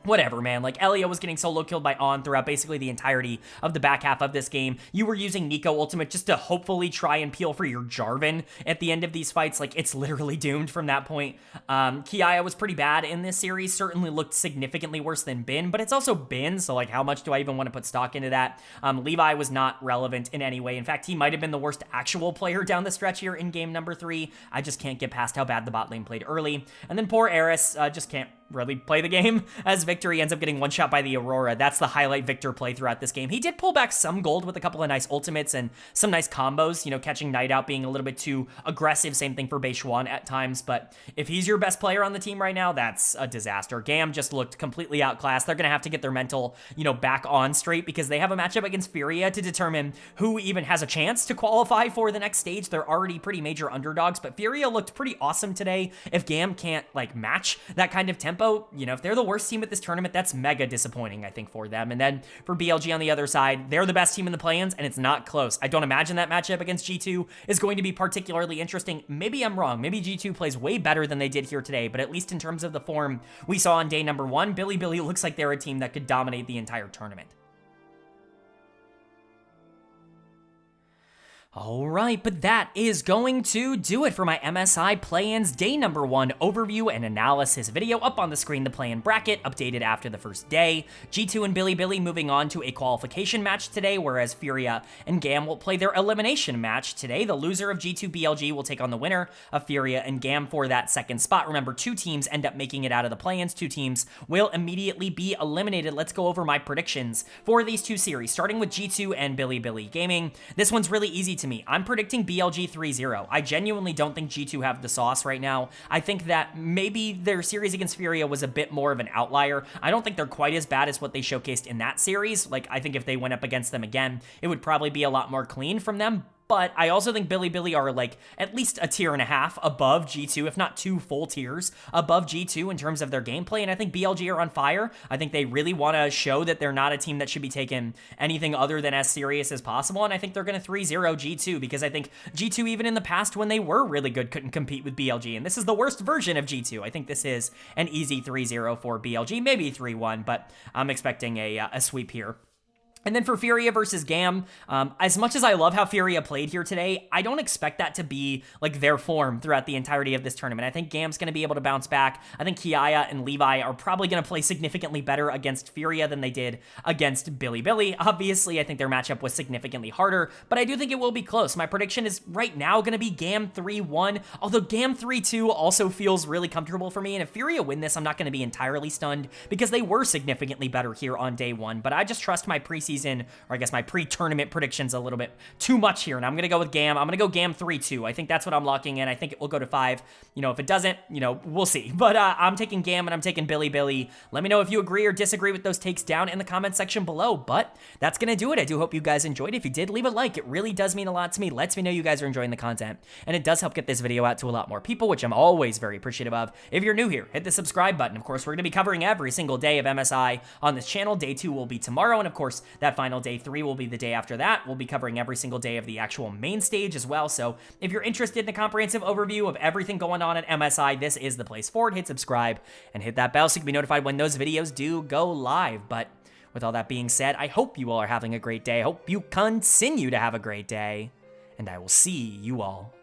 Whatever, man. Like, Elio was getting solo killed by On throughout basically the entirety of the back half of this game. You were using Nico Ultimate just to hopefully try and peel for your Jarvan at the end of these fights. Like, it's literally doomed from that point. Kiaya was pretty bad in this series. Certainly looked significantly worse than Bin, but it's also Bin, so, like, how much do I even want to put stock into that? Levi was not relevant in any way. In fact, he might have been the worst actual player down the stretch here in game number 3. I just can't get past how bad the bot lane played early. And then poor Eris just can't really play the game as Victor. He ends up getting one shot by the Aurora. That's the highlight Victor play throughout this game. He did pull back some gold with a couple of nice ultimates and some nice combos, you know, catching Knight out, being a little bit too aggressive. Same thing for Beichuan at times, but if he's your best player on the team right now, that's a disaster. Gam just looked completely outclassed. They're going to have to get their mental, you know, back on straight because they have a matchup against Furia to determine who even has a chance to qualify for the next stage. They're already pretty major underdogs, but Furia looked pretty awesome today. If Gam can't, like, match that kind of tempo, tempo, you know, if they're the worst team at this tournament, that's mega disappointing, I think, for them. And then for BLG on the other side, they're the best team in the play-ins, and it's not close. I don't imagine that matchup against G2 is going to be particularly interesting. Maybe I'm wrong. Maybe G2 plays way better than they did here today, but at least in terms of the form we saw on day number 1, Bilibili looks like they're a team that could dominate the entire tournament. All right, but that is going to do it for my MSI play-ins day number 1 overview and analysis video. Up on the screen, the play-in bracket updated after the first day. G2 and Bilibili moving on to a qualification match today, whereas Furia and GAM will play their elimination match today. The loser of G2 BLG will take on the winner of Furia and GAM for that second spot. Remember, 2 teams end up making it out of the play-ins. 2 teams will immediately be eliminated. Let's go over my predictions for these 2 series, starting with G2 and Bilibili Gaming. This one's really easy to me. I'm predicting BLG 3-0. I genuinely don't think G2 have the sauce right now. I think that maybe their series against Furia was a bit more of an outlier. I don't think they're quite as bad as what they showcased in that series. Like, I think if they went up against them again, it would probably be a lot more clean from them. But I also think Bilibili are like at least a tier and a half above G2, if not 2 full tiers above G2 in terms of their gameplay. And I think BLG are on fire. I think they really want to show that they're not a team that should be taken anything other than as serious as possible. And I think they're going to 3-0 G2 because I think G2, even in the past when they were really good, couldn't compete with BLG. And this is the worst version of G2. I think this is an easy 3-0 for BLG, maybe 3-1, but I'm expecting a sweep here. And then for Furia versus GAM, as much as I love how Furia played here today, I don't expect that to be like their form throughout the entirety of this tournament. I think GAM's going to be able to bounce back. I think Kiaya and Levi are probably going to play significantly better against Furia than they did against Bilibili. Obviously, I think their matchup was significantly harder, but I do think it will be close. My prediction is right now going to be GAM 3-1, although GAM 3-2 also feels really comfortable for me. And if Furia win this, I'm not going to be entirely stunned because they were significantly better here on day 1, but I just trust my preseason, or I guess my pre-tournament predictions a little bit too much here, and I'm going to go with GAM. I'm going to go GAM 3-2. I think that's what I'm locking in. I think it will go to 5. You know, if it doesn't, you know, we'll see. But I'm taking GAM and I'm taking Bilibili. Let me know if you agree or disagree with those takes down in the comment section below. But that's going to do it. I do hope you guys enjoyed. If you did, leave a like. It really does mean a lot to me. Lets me know you guys are enjoying the content, and it does help get this video out to a lot more people, which I'm always very appreciative of. If you're new here, hit the subscribe button. Of course, we're going to be covering every single day of MSI on this channel. Day 2 will be tomorrow, and of course, that final day 3 will be the day after that. We'll be covering every single day of the actual main stage as well. So if you're interested in a comprehensive overview of everything going on at MSI, this is the place for it. Hit subscribe and hit that bell so you can be notified when those videos do go live. But with all that being said, I hope you all are having a great day. I hope you continue to have a great day, and I will see you all